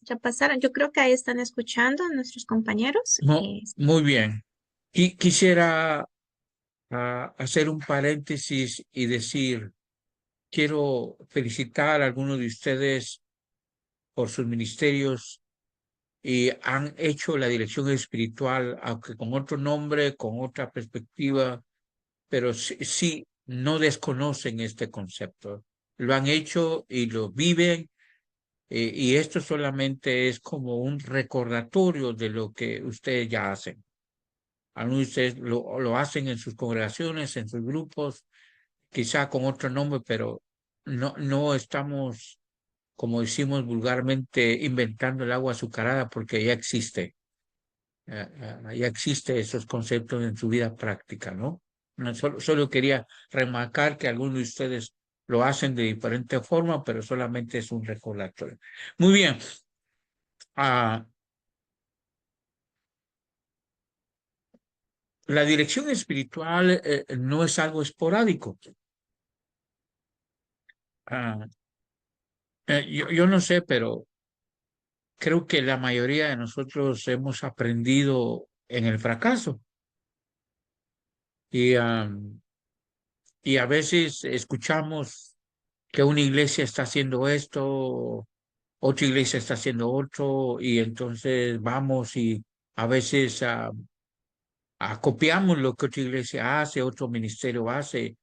ya pasaron. Yo creo que ahí están escuchando a nuestros compañeros. Muy bien. Quisiera hacer un paréntesis y decir, quiero felicitar a algunos de ustedes por sus ministerios y han hecho la dirección espiritual, aunque con otro nombre, con otra perspectiva, pero sí, sí no desconocen este concepto. Lo han hecho y lo viven, y esto solamente es como un recordatorio de lo que ustedes ya hacen. Algunos de ustedes lo hacen en sus congregaciones, en sus grupos, quizá con otro nombre, pero no estamos, como decimos vulgarmente, inventando el agua azucarada porque ya existe. Ya existe esos conceptos en su vida práctica, ¿no? Solo quería remarcar que algunos de ustedes lo hacen de diferente forma, pero solamente es un recordatorio. Muy bien. Ah, la dirección espiritual no es algo esporádico. Ah, yo no sé, pero creo que la mayoría de nosotros hemos aprendido en el fracaso y, y a veces escuchamos que una iglesia está haciendo esto, otra iglesia está haciendo otro, y entonces vamos y a veces copiamos lo que otra iglesia hace, otro ministerio hace,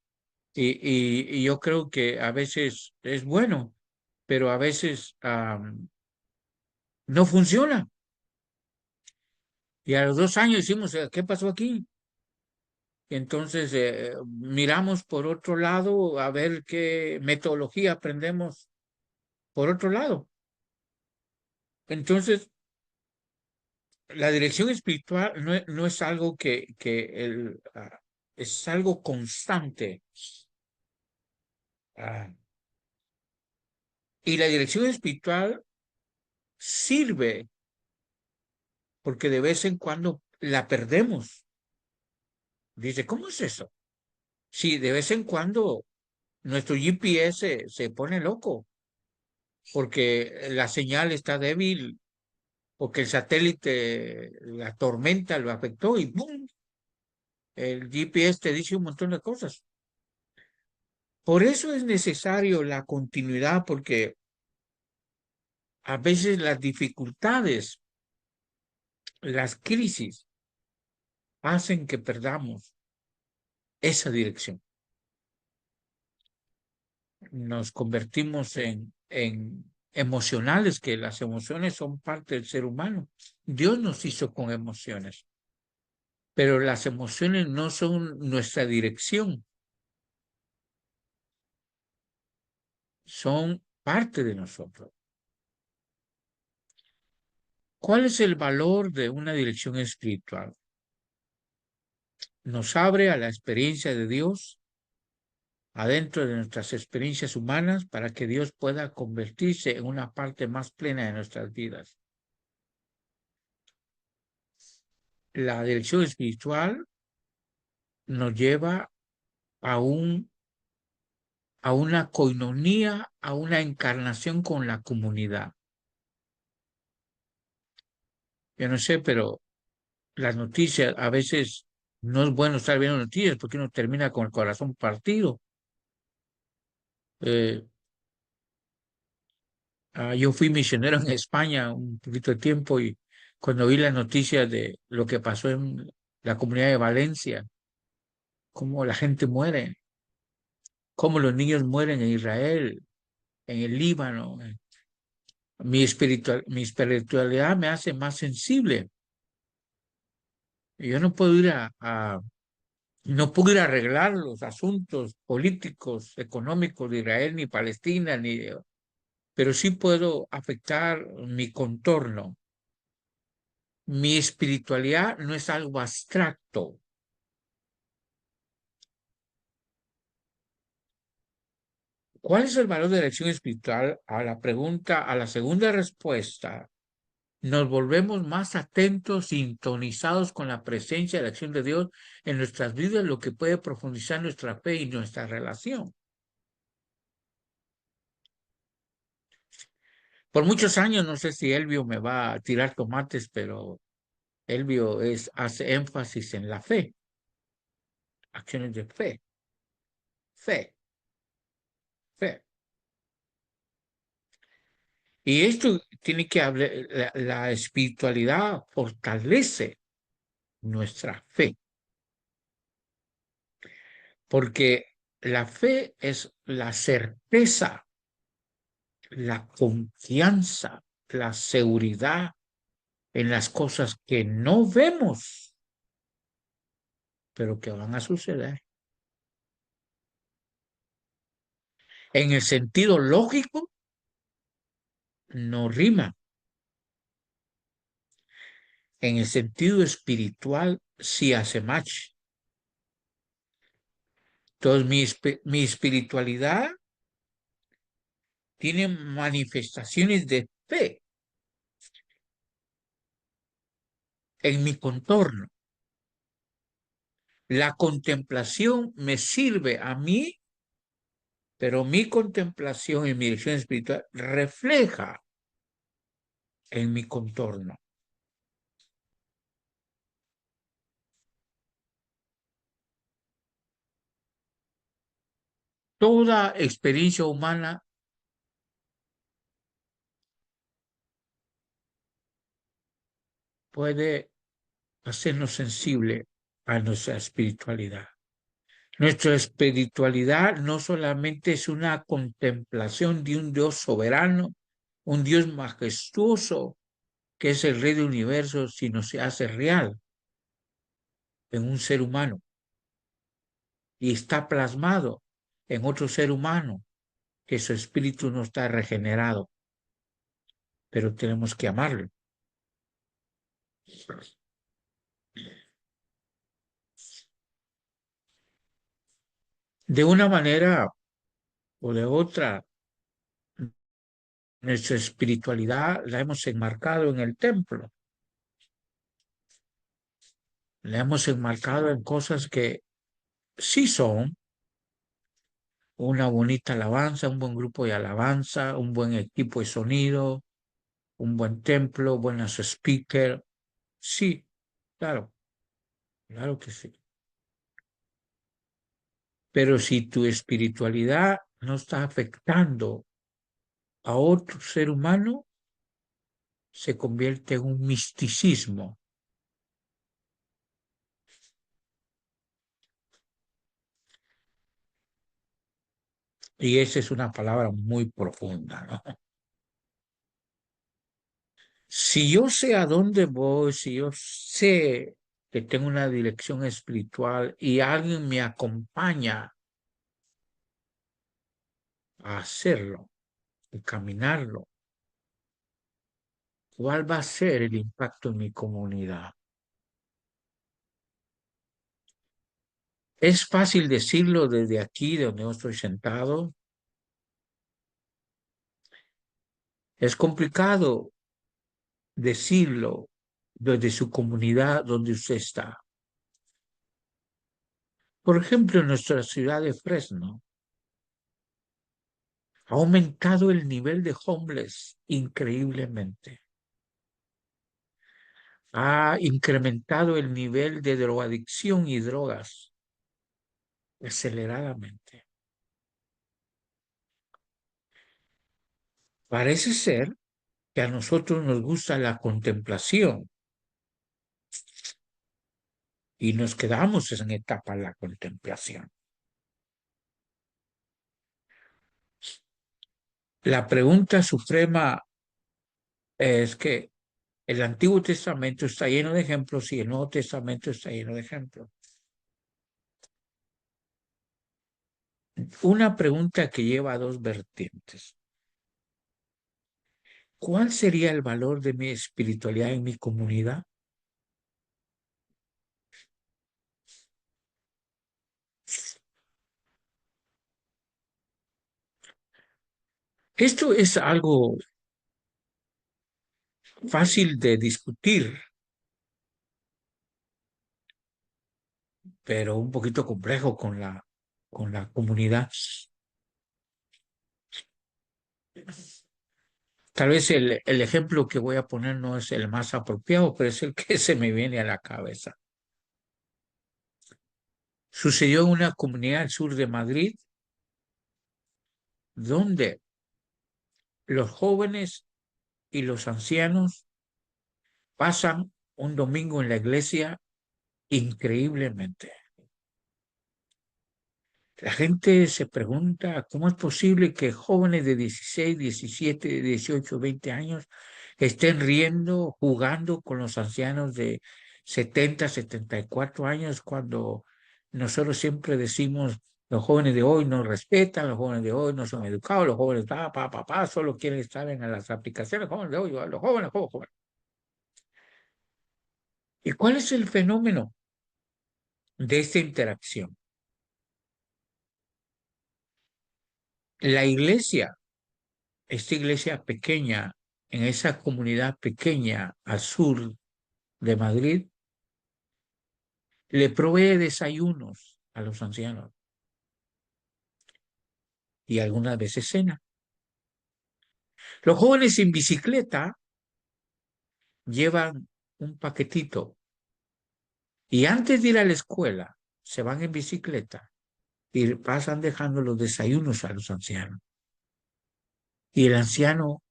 y yo creo que a veces es bueno, pero a veces no funciona. Y a los 2 años decimos, ¿qué pasó aquí? Entonces miramos por otro lado a ver qué metodología aprendemos por otro lado. Entonces, la dirección espiritual no es algo es algo constante. Ah, y la dirección espiritual sirve porque de vez en cuando la perdemos. Dice, ¿cómo es eso? Sí, de vez en cuando nuestro GPS se pone loco porque la señal está débil, porque el satélite, la tormenta lo afectó y ¡pum! El GPS te dice un montón de cosas. Por eso es necesario la continuidad, porque a veces las dificultades, las crisis, hacen que perdamos esa dirección. Nos convertimos en emocionales, que las emociones son parte del ser humano. Dios nos hizo con emociones, pero las emociones no son nuestra dirección, son parte de nosotros. ¿Cuál es el valor de una dirección espiritual? Nos abre a la experiencia de Dios adentro de nuestras experiencias humanas para que Dios pueda convertirse en una parte más plena de nuestras vidas. La dirección espiritual nos lleva a una coinonía, a una encarnación con la comunidad. Yo no sé, pero las noticias, a veces no es bueno estar viendo noticias porque uno termina con el corazón partido. Yo fui misionero en España un poquito de tiempo y cuando vi las noticias de lo que pasó en la comunidad de Valencia, cómo la gente muere, cómo los niños mueren en Israel, en el Líbano, mi espiritualidad me hace más sensible. Yo no puedo no puedo ir a arreglar los asuntos políticos, económicos de Israel ni Palestina, pero sí puedo afectar mi contorno. Mi espiritualidad no es algo abstracto. ¿Cuál es el valor de la acción espiritual? A la pregunta, a la segunda respuesta, nos volvemos más atentos, sintonizados con la presencia y la acción de Dios en nuestras vidas, lo que puede profundizar nuestra fe y nuestra relación. Por muchos años, no sé si Elvio me va a tirar tomates, pero Elvio hace énfasis en la fe, acciones de fe, fe, fe. Y esto tiene que hablar, la espiritualidad fortalece nuestra fe, porque la fe es la certeza, la confianza, la seguridad en las cosas que no vemos, pero que van a suceder. En el sentido lógico, no rima. En el sentido espiritual, sí hace match. Entonces, mi espiritualidad tiene manifestaciones de fe en mi contorno. La contemplación me sirve a mí, pero mi contemplación y mi dirección espiritual refleja en mi contorno. Toda experiencia humana puede hacernos sensible a nuestra espiritualidad. Nuestra espiritualidad no solamente es una contemplación de un Dios soberano, un Dios majestuoso, que es el Rey del universo, sino se hace real en un ser humano y está plasmado en otro ser humano, que su espíritu no está regenerado, pero tenemos que amarlo. De una manera o de otra, nuestra espiritualidad la hemos enmarcado en el templo. La hemos enmarcado en cosas que sí son una bonita alabanza, un buen grupo de alabanza, un buen equipo de sonido, un buen templo, buenos speakers. Sí, claro, claro que sí. Pero si tu espiritualidad no está afectando a otro ser humano, se convierte en un misticismo. Y esa es una palabra muy profunda, ¿no? Si yo sé a dónde voy, si yo sé que tengo una dirección espiritual y alguien me acompaña a hacerlo, a caminarlo, ¿cuál va a ser el impacto en mi comunidad? Es fácil decirlo desde aquí, de donde yo estoy sentado. Es complicado decirlo desde su comunidad donde usted está. Por ejemplo, en nuestra ciudad de Fresno, ha aumentado el nivel de homeless increíblemente. Ha incrementado el nivel de drogadicción y drogas aceleradamente. Parece ser que a nosotros nos gusta la contemplación y nos quedamos en etapa de la contemplación. La pregunta suprema es que el Antiguo Testamento está lleno de ejemplos y el Nuevo Testamento está lleno de ejemplos. Una pregunta que lleva a dos vertientes. ¿Cuál sería el valor de mi espiritualidad en mi comunidad? Esto es algo fácil de discutir, pero un poquito complejo con la comunidad. Tal vez el ejemplo que voy a poner no es el más apropiado, pero es el que se me viene a la cabeza. Sucedió en una comunidad al sur de Madrid, donde los jóvenes y los ancianos pasan un domingo en la iglesia increíblemente. La gente se pregunta cómo es posible que jóvenes de 16, 17, 18, 20 años estén riendo, jugando con los ancianos de 70, 74 años, cuando nosotros siempre decimos: los jóvenes de hoy no respetan, los jóvenes de hoy no son educados, los jóvenes solo quieren estar en las aplicaciones, los jóvenes de hoy, los jóvenes, jóvenes. ¿Y cuál es el fenómeno de esta interacción? La iglesia, esta iglesia pequeña, en esa comunidad pequeña al sur de Madrid, le provee desayunos a los ancianos y algunas veces cena. Los jóvenes en bicicleta llevan un paquetito y antes de ir a la escuela se van en bicicleta y pasan dejando los desayunos a los ancianos. Y el anciano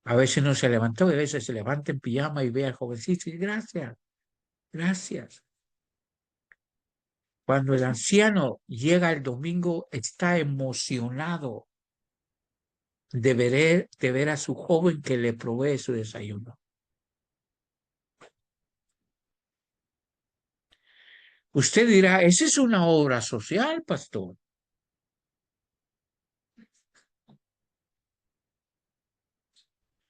a veces no se levantó, y a veces se levanta en pijama y ve al jovencito y dice: gracias, gracias. Cuando el anciano llega el domingo, está emocionado de ver a su joven que le provee su desayuno. Usted dirá: esa es una obra social, pastor.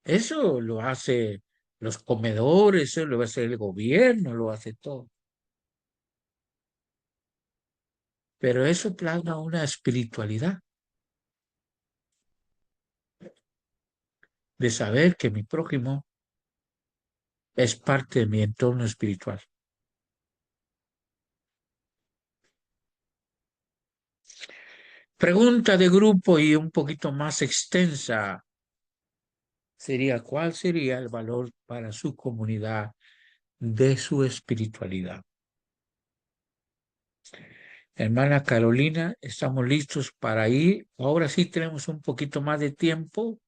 Eso lo hace los comedores, eso lo hace el gobierno, lo hace todo. Pero eso plasma una espiritualidad de saber que mi prójimo es parte de mi entorno espiritual. Pregunta de grupo y un poquito más extensa sería: ¿cuál sería el valor para su comunidad de su espiritualidad? Hermana Carolina, estamos listos para ir. Ahora sí tenemos un poquito más de tiempo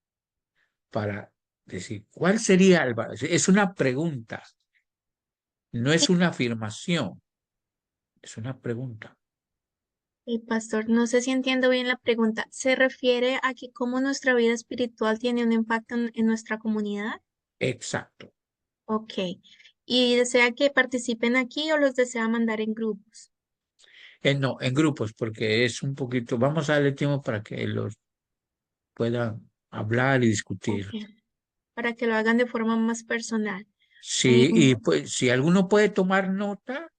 para decir cuál sería el valor. Es una pregunta, no es una afirmación, es una pregunta. Pastor, no sé si entiendo bien la pregunta. ¿Se refiere a que cómo nuestra vida espiritual tiene un impacto en nuestra comunidad? Exacto. Ok. ¿Y desea que participen aquí o los desea mandar en grupos? No, en grupos, porque es un poquito, vamos a darle tiempo para que los puedan hablar y discutir. Ok. para que lo hagan de forma más personal. Sí, y pues si alguno puede tomar nota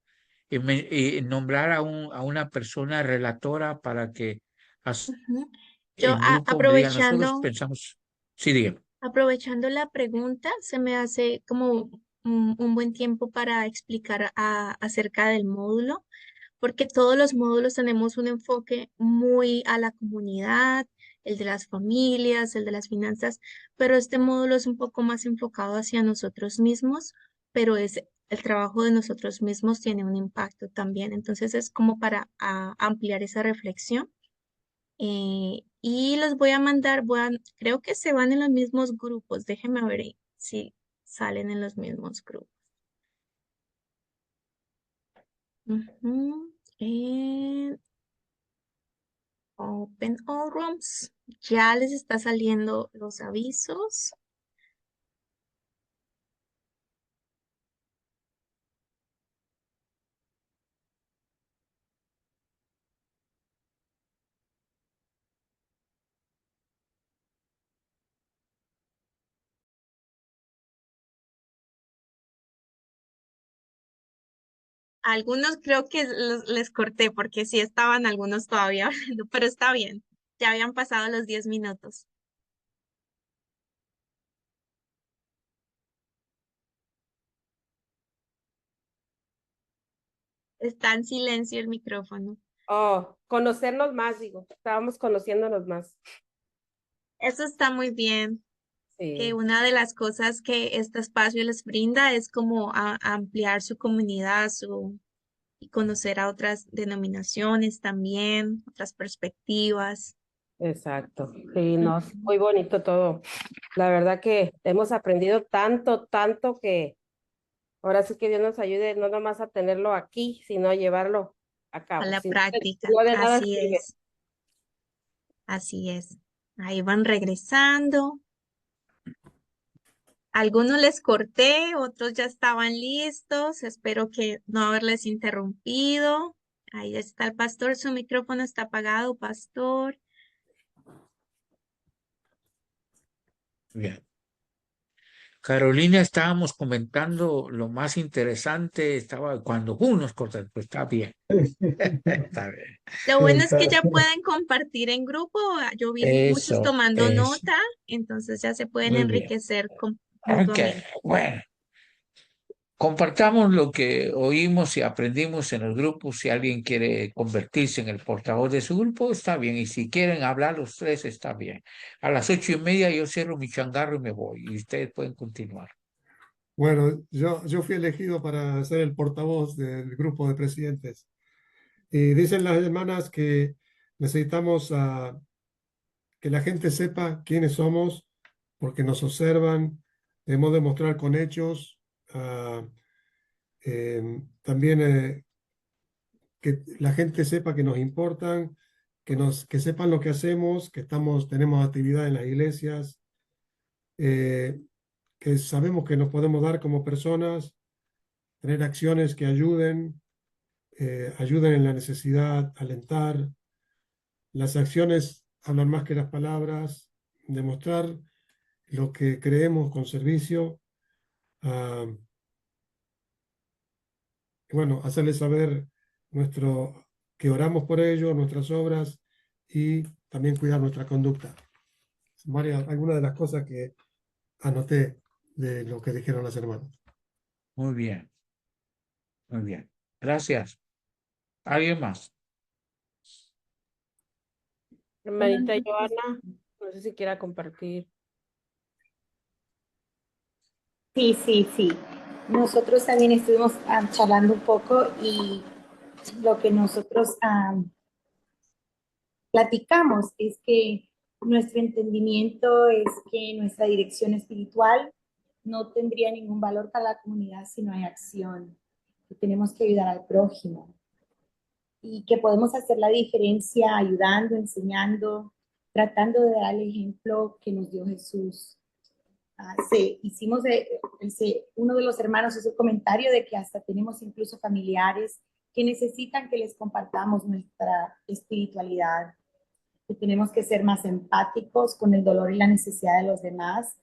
y nombrar a una persona relatora para que Ujú. Yo en grupo me digan, nosotros pensamos, sí, dígame. aprovechando la pregunta, se me hace como un buen tiempo para explicar acerca del módulo, porque todos los módulos tenemos un enfoque muy a la comunidad, el de las familias, el de las finanzas, pero este módulo es un poco más enfocado hacia nosotros mismos, pero es el trabajo de nosotros mismos tiene un impacto también. Entonces es como para ampliar esa reflexión. Y los voy a mandar, creo que se van en los mismos grupos. Déjenme ver si salen en los mismos grupos. Ujú. Open All Rooms. Ya les está saliendo los avisos. Algunos creo que les corté porque sí estaban algunos todavía hablando, pero está bien. Ya habían pasado los 10 minutos. Está en silencio el micrófono. Oh, conocernos más, digo, estábamos conociéndonos más. Eso está muy bien. Sí, Una de las cosas que este espacio les brinda es como ampliar su comunidad, y conocer a otras denominaciones también, otras perspectivas. exacto. Sí, no, es muy bonito todo. La verdad que hemos aprendido tanto, tanto que ahora sí que Dios nos ayude no nomás a tenerlo aquí, sino a llevarlo a A cabo. la Si práctica, no de nada así sirve. es, así es. Ahí van regresando. Algunos les corté, otros ya estaban listos. Espero que no haberles interrumpido. Ahí está el pastor, su micrófono está apagado, pastor. Bien. Carolina, estábamos comentando lo más interesante, estaba cuando nos cortan, pues está bien. Está bien. Lo bueno es que Está- ya pueden compartir en grupo. Yo vi muchos Eso, tomando eso. nota, entonces ya se pueden Muy bien. enriquecer Ok, mutuamente. bueno. Compartamos lo que oímos y aprendimos en el grupo. Si alguien quiere convertirse en el portavoz de su grupo, está bien. Y si quieren hablar los tres, está bien. A las 8:30 yo cierro mi changarro y me voy. Y ustedes pueden continuar. Bueno, yo fui elegido para ser el portavoz del grupo de presidentes. Y dicen las hermanas que necesitamos que la gente sepa quiénes somos, porque nos observan, debemos demostrar con hechos. También que la gente sepa que nos importan, que sepan lo que hacemos, que tenemos actividad en las iglesias, eh, que sabemos que nos podemos dar como personas, tener acciones que ayuden en la necesidad, alentar. Las acciones hablan más que las palabras, demostrar lo que creemos con servicio. ah, bueno, hacerles saber que oramos por ellos, nuestras obras y también cuidar nuestra conducta. Algunas de las cosas que anoté de lo que dijeron las hermanas. Muy bien, muy bien. Gracias. ¿Alguien más? Hermanita Joana, no sé si quiera compartir. Sí, sí, sí. Nosotros también estuvimos charlando un poco y lo que nosotros platicamos es que nuestro entendimiento es que nuestra dirección espiritual no tendría ningún valor para la comunidad si no hay acción, que tenemos que ayudar al prójimo y que podemos hacer la diferencia ayudando, enseñando, tratando de dar el ejemplo que nos dio Jesús. Uno de los hermanos hizo el comentario de que hasta tenemos incluso familiares que necesitan que les compartamos nuestra espiritualidad, que tenemos que ser más empáticos con el dolor y la necesidad de los demás,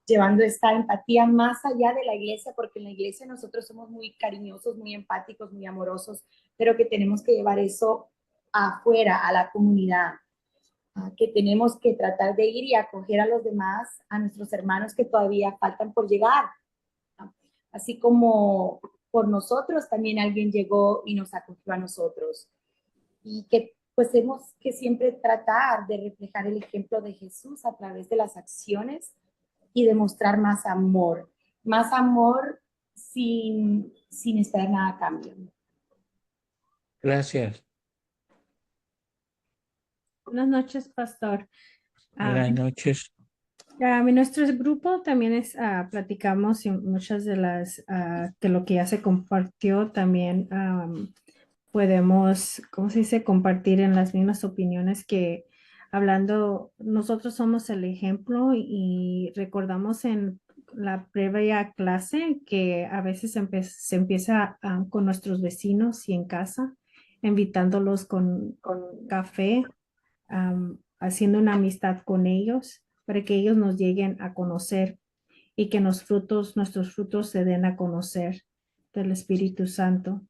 llevando esta empatía más allá de la iglesia, porque en la iglesia nosotros somos muy cariñosos, muy empáticos, muy amorosos, pero que tenemos que llevar eso afuera, a la comunidad, que tenemos que tratar de ir y acoger a los demás, a nuestros hermanos que todavía faltan por llegar. Así como por nosotros, también alguien llegó y nos acogió a nosotros. Y que pues hemos que siempre tratar de reflejar el ejemplo de Jesús a través de las acciones y demostrar más amor sin esperar nada a cambio. Gracias. Buenas noches, pastor. Buenas noches. En nuestro grupo también platicamos y muchas de de lo que ya se compartió también podemos, ¿cómo se dice?, compartir en las mismas opiniones que hablando, nosotros somos el ejemplo y recordamos en la previa clase que a veces se empieza con nuestros vecinos y en casa, invitándolos con café, haciendo una amistad con ellos para que ellos nos lleguen a conocer y que nuestros frutos se den a conocer del Espíritu Santo.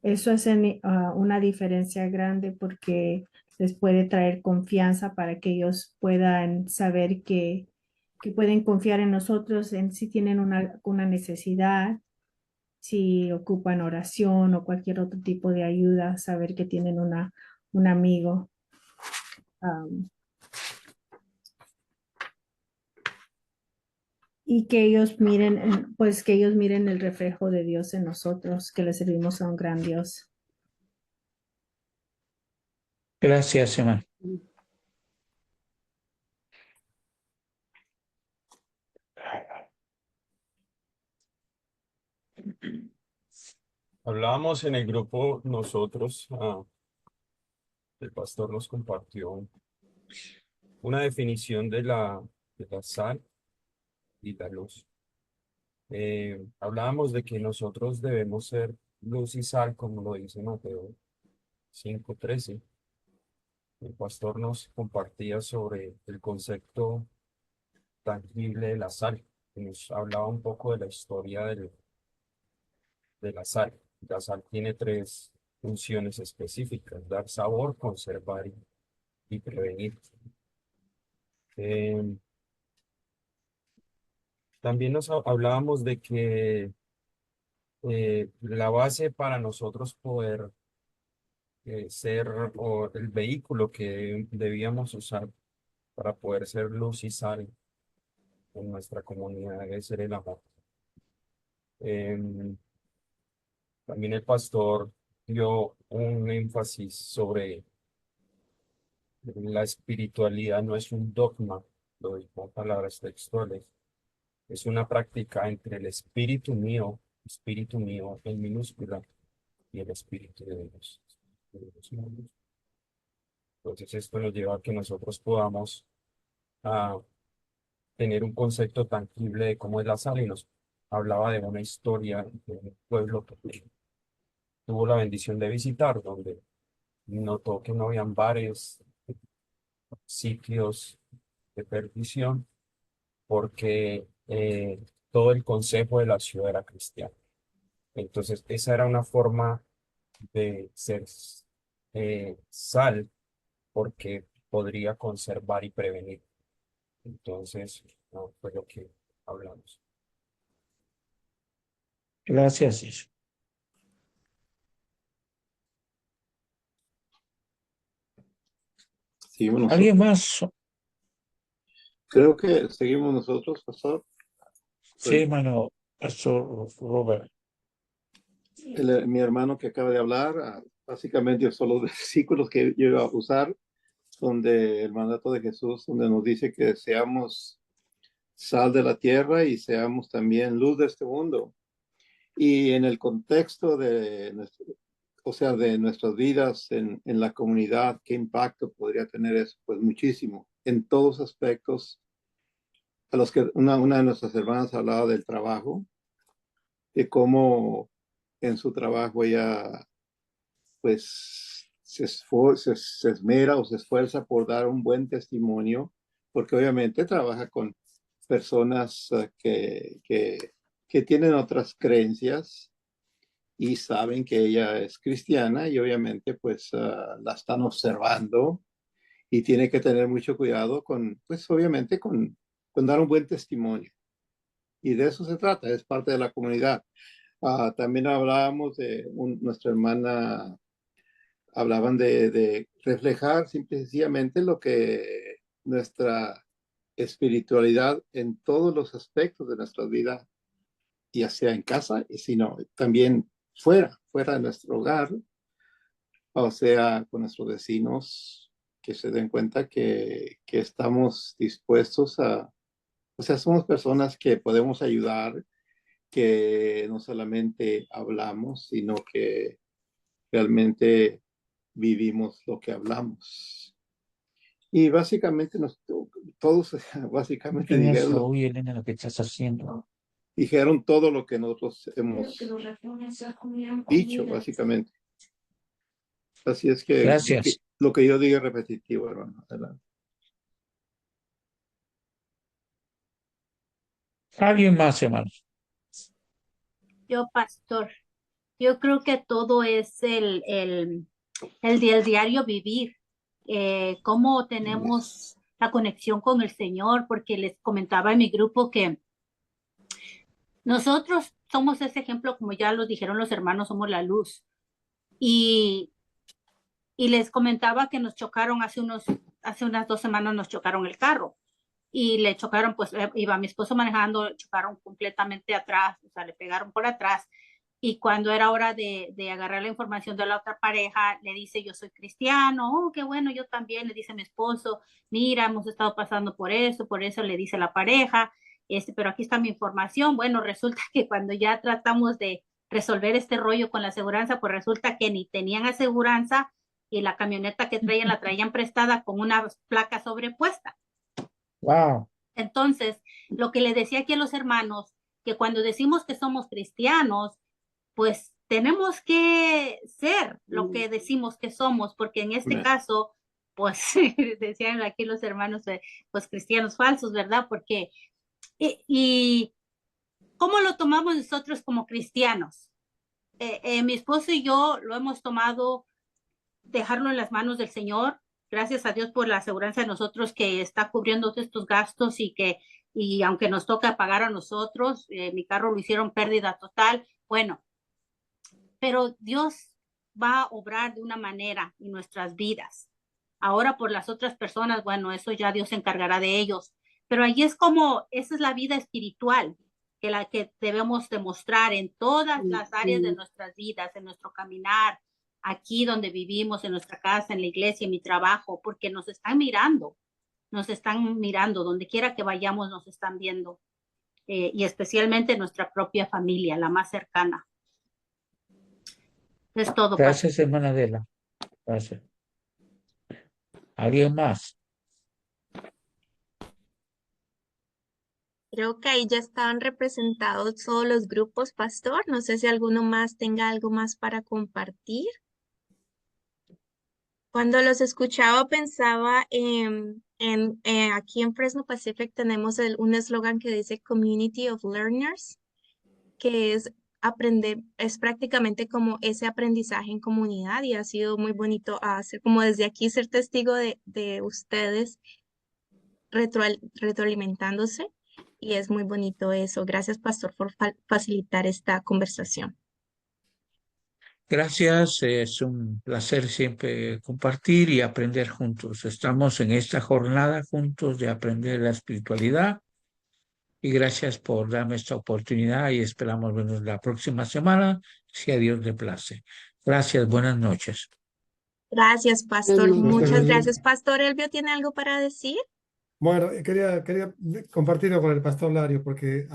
Eso es una diferencia grande porque les puede traer confianza para que ellos puedan saber que pueden confiar en nosotros en si tienen una necesidad, si ocupan oración o cualquier otro tipo de ayuda, saber que tienen un amigo. Y que ellos miren, pues que ellos miren el reflejo de Dios en nosotros, que le servimos a un gran Dios. Gracias, hermano. Hablábamos en el grupo nosotros, el pastor nos compartió una definición de la sal y la luz. Hablábamos de que nosotros debemos ser luz y sal, como lo dice Mateo 5:13. El pastor nos compartía sobre el concepto tangible de la sal, y nos hablaba un poco de la historia de la sal. La sal tiene 3 funciones específicas: dar sabor, conservar y prevenir. También hablábamos de que la base para nosotros poder ser o el vehículo que debíamos usar para poder ser luz y sal en nuestra comunidad debe ser el amor. También el pastor dio un énfasis sobre la espiritualidad, no es un dogma, lo dijo en palabras textuales, es una práctica entre el espíritu mío en minúscula, y el espíritu de Dios. Entonces esto nos lleva a que nosotros podamos tener un concepto tangible de cómo es la sal, y nos hablaba de una historia de un pueblo que tuvo la bendición de visitar, donde notó que no habían bares, sitios de perdición, porque todo el consejo de la ciudad era cristiano. Entonces esa era una forma de ser sal, porque podría conservar y prevenir. Entonces, no, fue lo que hablamos. Gracias. Seguimos ¿Alguien nosotros. más? Creo que seguimos nosotros, pastor. Sí, hermano, pastor Robert. Mi hermano que acaba de hablar, básicamente son los versículos que yo iba a usar, donde el mandato de Jesús, donde nos dice que seamos sal de la tierra y seamos también luz de este mundo. Y en el contexto de nuestras vidas en la comunidad, ¿qué impacto podría tener eso? Pues muchísimo, en todos aspectos. A los que una de nuestras hermanas hablaba del trabajo, de cómo en su trabajo ella pues se esmera o se esfuerza por dar un buen testimonio porque obviamente trabaja con personas que tienen otras creencias y saben que ella es cristiana y obviamente pues la están observando y tiene que tener mucho cuidado con, pues obviamente con dar un buen testimonio. Y de eso se trata, es parte de la comunidad. También hablábamos de nuestra hermana, hablaban de reflejar simple y sencillamente lo que nuestra espiritualidad en todos los aspectos de nuestra vida, ya sea en casa, sino también fuera de nuestro hogar, o sea, con nuestros vecinos, que se den cuenta que estamos dispuestos o sea, somos personas que podemos ayudar, que no solamente hablamos, sino que realmente vivimos lo que hablamos. Y básicamente todos básicamente Elena, lo que estás haciendo. dijeron todo lo que nosotros hemos dicho, básicamente. Así es que Gracias. lo que yo diga es repetitivo, hermano. Adelante. ¿Alguien más, hermanos? Yo, pastor, yo creo que todo es el del diario vivir, cómo tenemos la conexión con el Señor, porque les comentaba en mi grupo que nosotros somos ese ejemplo, como ya lo dijeron los hermanos, somos la luz. Y les comentaba que nos chocaron hace unas 2 semanas, nos chocaron el carro. Y le chocaron, pues iba mi esposo manejando, chocaron completamente atrás, o sea, le pegaron por atrás. Y cuando era hora de agarrar la información de la otra pareja, le dice, yo soy cristiano. Oh, qué bueno, yo también. Le dice mi esposo, mira, hemos estado pasando por eso le dice la pareja, pero aquí está mi información. Bueno, resulta que cuando ya tratamos de resolver este rollo con la aseguranza, pues resulta que ni tenían aseguranza y la camioneta que traían la traían prestada con una placa sobrepuesta. Wow. Entonces, lo que le decía aquí a los hermanos, que cuando decimos que somos cristianos, pues tenemos que ser lo que decimos que somos, porque en este caso, pues decían aquí los hermanos, pues cristianos falsos, ¿verdad? Porque, y ¿cómo lo tomamos nosotros como cristianos? Mi esposo y yo lo hemos tomado, dejarlo en las manos del Señor. Gracias a Dios por la aseguranza de nosotros que está cubriendo todos estos gastos y aunque nos toca pagar a nosotros, mi carro lo hicieron pérdida total. Bueno, pero Dios va a obrar de una manera en nuestras vidas. Ahora por las otras personas, bueno, eso ya Dios se encargará de ellos. Pero allí es como, esa es la vida espiritual, que la que debemos demostrar en todas las áreas de nuestras vidas, en nuestro caminar, aquí donde vivimos, en nuestra casa, en la iglesia, en mi trabajo, porque nos están mirando, donde quiera que vayamos nos están viendo, y especialmente nuestra propia familia, la más cercana. Es todo. Gracias, hermana Adela. Gracias. ¿Alguien más? Creo que ahí ya estaban representados todos los grupos, pastor. No sé si alguno más tenga algo más para compartir. Cuando los escuchaba pensaba aquí en Fresno Pacific tenemos un eslogan que dice Community of Learners, que es aprender, es prácticamente como ese aprendizaje en comunidad y ha sido muy bonito hacer como desde aquí ser testigo de ustedes retroalimentándose y es muy bonito eso. Gracias, pastor, por facilitar esta conversación. Gracias, es un placer siempre compartir y aprender juntos. Estamos en esta jornada juntos de aprender la espiritualidad y gracias por darme esta oportunidad y esperamos vernos la próxima semana, si a Dios le place. Gracias, buenas noches. Gracias, pastor. Muchas gracias. Pastor Elvio, ¿tiene algo para decir? Bueno, quería compartirlo con el pastor Lario porque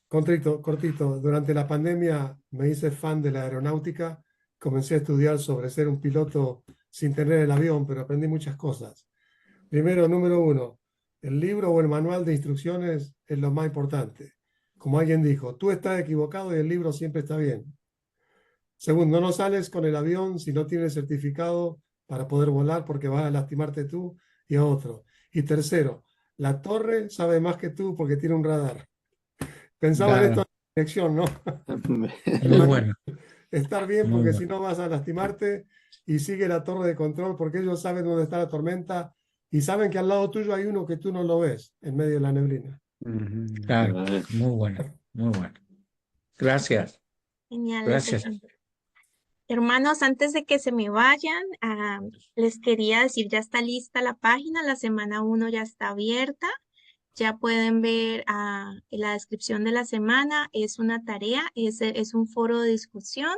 cortito, durante la pandemia me hice fan de la aeronáutica, comencé a estudiar sobre ser un piloto sin tener el avión, pero aprendí muchas cosas. Primero, número 1, el libro o el manual de instrucciones es lo más importante. Como alguien dijo, tú estás equivocado y el libro siempre está bien. Segundo, no sales con el avión si no tienes certificado para poder volar porque vas a lastimarte tú y a otro. Y tercero, la torre sabe más que tú porque tiene un radar. Pensaba en esto en la dirección, ¿no? Muy bueno, Estar bien muy porque bueno. si no vas a lastimarte, y sigue la torre de control porque ellos saben dónde está la tormenta y saben que al lado tuyo hay uno que tú no lo ves en medio de la neblina. Claro, muy bueno, muy bueno. Gracias, Genial ese gracias. ejemplo. Hermanos, antes de que se me vayan, les quería decir, ya está lista la página, la semana 1 ya está abierta. Ya pueden ver en la descripción de la semana, es una tarea, es un foro de discusión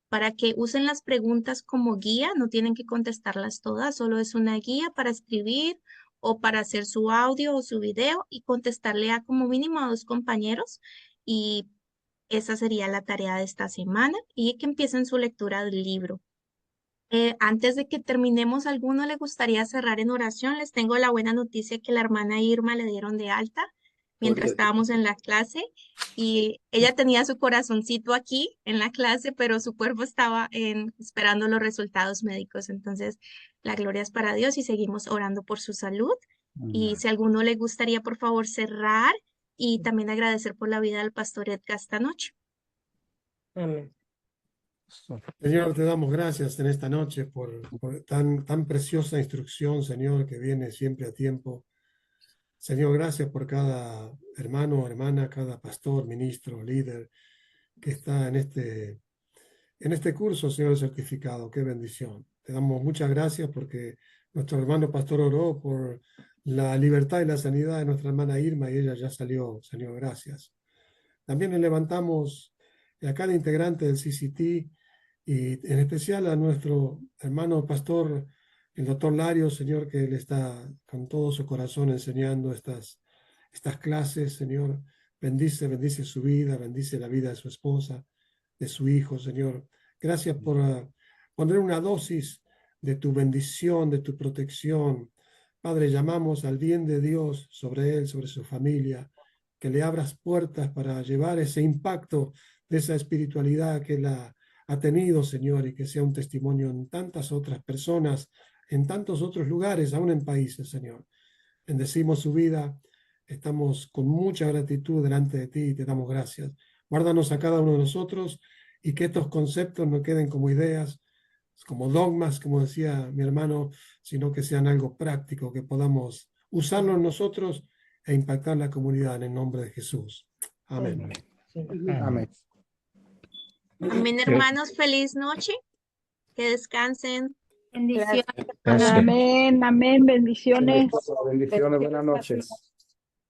para que usen las preguntas como guía, no tienen que contestarlas todas, solo es una guía para escribir o para hacer su audio o su video y contestarle a como mínimo a 2 compañeros. Y esa sería la tarea de esta semana y que empiecen su lectura del libro. Antes de que terminemos, ¿alguno le gustaría cerrar en oración? Les tengo la buena noticia que la hermana Irma le dieron de alta mientras estábamos en la clase y ella tenía su corazoncito aquí en la clase, pero su cuerpo estaba esperando los resultados médicos. Entonces, la gloria es para Dios y seguimos orando por su salud. Y si a alguno le gustaría, por favor, cerrar y también agradecer por la vida del pastor Edgar esta noche. Amén. Señor, te damos gracias en esta noche por tan preciosa instrucción, Señor, que viene siempre a tiempo. Señor, gracias por cada hermano o hermana, cada pastor, ministro, líder que está en este curso, Señor, certificado. Qué bendición. Te damos muchas gracias porque nuestro hermano pastor oró por la libertad y la sanidad de nuestra hermana Irma y ella ya salió. Señor, gracias. También le levantamos a cada integrante del CCT y en especial a nuestro hermano pastor, el doctor Lario, Señor, que él está con todo su corazón enseñando estas clases, Señor. Bendice su vida, bendice la vida de su esposa, de su hijo, Señor. Gracias por poner una dosis de tu bendición, de tu protección. Padre, llamamos al bien de Dios sobre él, sobre su familia, que le abras puertas para llevar ese impacto de esa espiritualidad que la ha tenido, Señor, y que sea un testimonio en tantas otras personas, en tantos otros lugares, aún en países, Señor. Bendecimos su vida, estamos con mucha gratitud delante de ti y te damos gracias. Guárdanos a cada uno de nosotros y que estos conceptos no queden como ideas, como dogmas, como decía mi hermano, sino que sean algo práctico, que podamos usarlos nosotros e impactar la comunidad en el nombre de Jesús. Amén. Amén. Amén, hermanos. Feliz noche. Que descansen. Bendiciones. Gracias. Amén, amén, bendiciones. Bendiciones, buenas noches.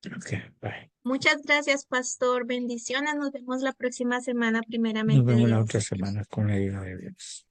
Okay, bye. Muchas gracias, pastor. Bendiciones. Nos vemos la próxima semana, Nos primeramente vemos la Dios. otra semana con la ayuda de Dios.